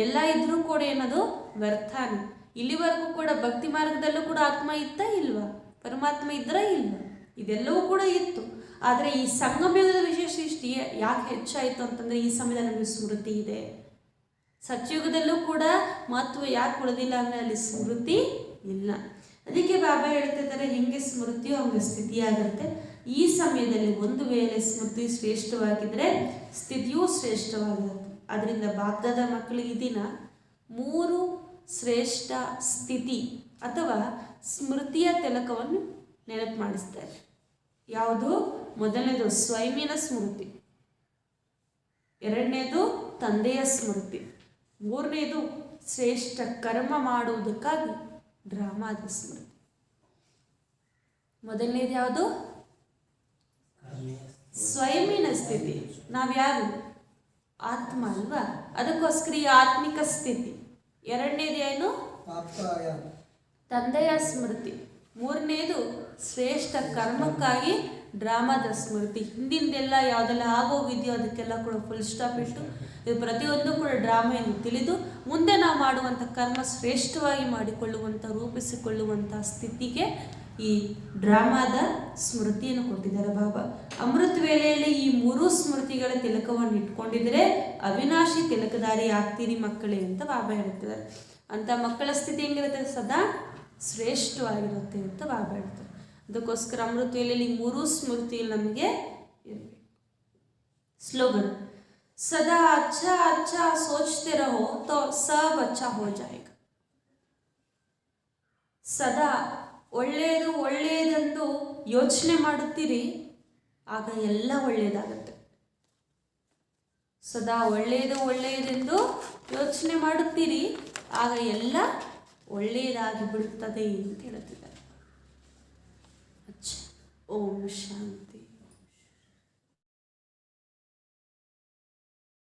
S1: ಎಲ್ಲ ಇದ್ರೂ ಕೂಡ ಏನದು ವ್ಯರ್ಥಾನೆ. ಇಲ್ಲಿವರೆಗೂ ಕೂಡ ಭಕ್ತಿ ಮಾರ್ಗದಲ್ಲೂ ಕೂಡ ಆತ್ಮ ಇತ್ತ ಇಲ್ವಾ? ಪರಮಾತ್ಮ ಇದ್ದರೆ ಇಲ್ವಾ? ಇದೆಲ್ಲವೂ ಕೂಡ ಇತ್ತು. ಆದರೆ ಈ ಸಂಗಮಯುಗದ ವಿಶೇಷ ಇಷ್ಟು ಯಾಕೆ ಹೆಚ್ಚಾಯಿತು ಅಂತಂದರೆ ಈ ಸಮಯದಲ್ಲಿ ನಮಗೆ ಸ್ಮೃತಿ ಇದೆ. ಸತ್ಯುಗದಲ್ಲೂ ಕೂಡ ಮಹತ್ವ ಯಾಕೆ ಉಳಿದಿಲ್ಲ ಅಂದರೆ ಅಲ್ಲಿ ಸ್ಮೃತಿ ಇಲ್ಲ. ಅದಕ್ಕೆ ಬಾಬಾ ಹೇಳ್ತಿದ್ದಾರೆ ಹೆಂಗೆ ಸ್ಮೃತಿಯೋ ಹಂಗೆ ಸ್ಥಿತಿಯಾಗುತ್ತೆ. ಈ ಸಮಯದಲ್ಲಿ ಒಂದು ವೇಳೆ ಸ್ಮೃತಿ ಶ್ರೇಷ್ಠವಾಗಿದ್ದರೆ ಸ್ಥಿತಿಯೂ ಶ್ರೇಷ್ಠವಾಗಿರುತ್ತೆ. ಅದರಿಂದ ಬಾಪ್ದಾದ ಮಕ್ಕಳಿಗೆ ಈ ದಿನ 3 ಶ್ರೇಷ್ಠ ಸ್ಥಿತಿ ಅಥವಾ ಸ್ಮೃತಿಯ ತಿಲಕವನ್ನು ನೆನಪು ಮಾಡಿಸ್ತಾರೆ. ಯಾವುದು? ಮೊದಲನೇದು ಸ್ವಯಂನ ಸ್ಮೃತಿ, ಎರಡನೇದು ತಂದೆಯ ಸ್ಮೃತಿ, ಮೂರನೇದು ಶ್ರೇಷ್ಠ ಕರ್ಮ ಮಾಡುವುದಕ್ಕಾಗಿ ಡ್ರಾಮಾದ ಸ್ಮೃತಿ. ಮೊದಲನೇದು ಯಾವುದು? ಸ್ವಯಂನ ಸ್ಥಿತಿ. ನಾವ್ಯಾರು? ಆತ್ಮ ಅಲ್ವಾ? ಅದಕ್ಕೋಸ್ಕರ ಈ ಆತ್ಮಿಕ ಸ್ಥಿತಿ. ಎರಡನೇದು ಏನು? ತಂದೆಯ ಸ್ಮೃತಿ. ಮೂರನೇದು ಶ್ರೇಷ್ಠ ಕರ್ಮಕ್ಕಾಗಿ ಡ್ರಾಮಾದ ಸ್ಮೃತಿ. ಹಿಂದಿಂದೆಲ್ಲ ಯಾವುದೆಲ್ಲ ಆಗೋಗಿದೆಯೋ ಅದಕ್ಕೆಲ್ಲ ಕೂಡ ಫುಲ್ ಸ್ಟಾಪ್ ಇಟ್ಟು ಇದು ಪ್ರತಿಯೊಂದು ಕೂಡ ಡ್ರಾಮಾ ಎಂದು ತಿಳಿದು ಮುಂದೆ ನಾವು ಮಾಡುವಂಥ ಕರ್ಮ ಶ್ರೇಷ್ಠವಾಗಿ ಮಾಡಿಕೊಳ್ಳುವಂಥ ರೂಪಿಸಿಕೊಳ್ಳುವಂಥ ಸ್ಥಿತಿಗೆ ಈ ಡ್ರಾಮಾದ ಸ್ಮೃತಿಯನ್ನು ಕೊಟ್ಟಿದ್ದಾರೆ ಬಾಬಾ. ಅಮೃತ ವೇಳೆಯಲ್ಲಿ ಈ ಮೂರು ಸ್ಮೃತಿಗಳ ತಿಲಕವನ್ನು ಇಟ್ಕೊಂಡಿದ್ರೆ ಅವಿನಾಶಿ ತಿಲಕಧಾರಿ ಆಗ್ತೀರಿ ಮಕ್ಕಳೇ ಅಂತ ಬಾಬಾ ಹೇಳ್ತಿದ್ದಾರೆ. ಅಂಥ ಮಕ್ಕಳ ಸ್ಥಿತಿ ಹೆಂಗಿರುತ್ತೆ? ಸದಾ ಶ್ರೇಷ್ಠವಾಗಿರುತ್ತೆ ಅಂತ ಬಾಬಾ ಹೇಳ್ತಾರೆ. ಅದಕ್ಕೋಸ್ಕರ ಅಮೃತ ವೇಳೆಯಲ್ಲಿ ಮೂರು ಸ್ಮೃತಿ ನಮಗೆ ಇರಬೇಕು. ಸ್ಲೋಗನ್: ಸದಾ ಅಚ್ಚಾ ಅಚ್ಚಾ ಸೋಚ್ತೆ ರಹೋ ತೋ ಸಬ್ ಅಚ್ಚಾ ಹೋ ಜಾಯೇಗಾ. ಸದಾ ಒಳ್ಳೆಯದು ಒಳ್ಳೆಯದೆಂದು ಯೋಚನೆ ಮಾಡುತ್ತೀರಿ, ಆಗ ಎಲ್ಲ ಒಳ್ಳೆಯದಾಗತ್ತೆ. ಸದಾ ಒಳ್ಳೆಯದು ಒಳ್ಳೆಯದೆಂದು ಯೋಚನೆ ಮಾಡುತ್ತೀರಿ, ಆಗ ಎಲ್ಲ ಒಳ್ಳೆಯದಾಗಿ ಬಿಡುತ್ತದೆ ಅಂತ ಹೇಳ್ತಿದ್ದಾರೆ. ಓಂ ಶಾಂತಿ.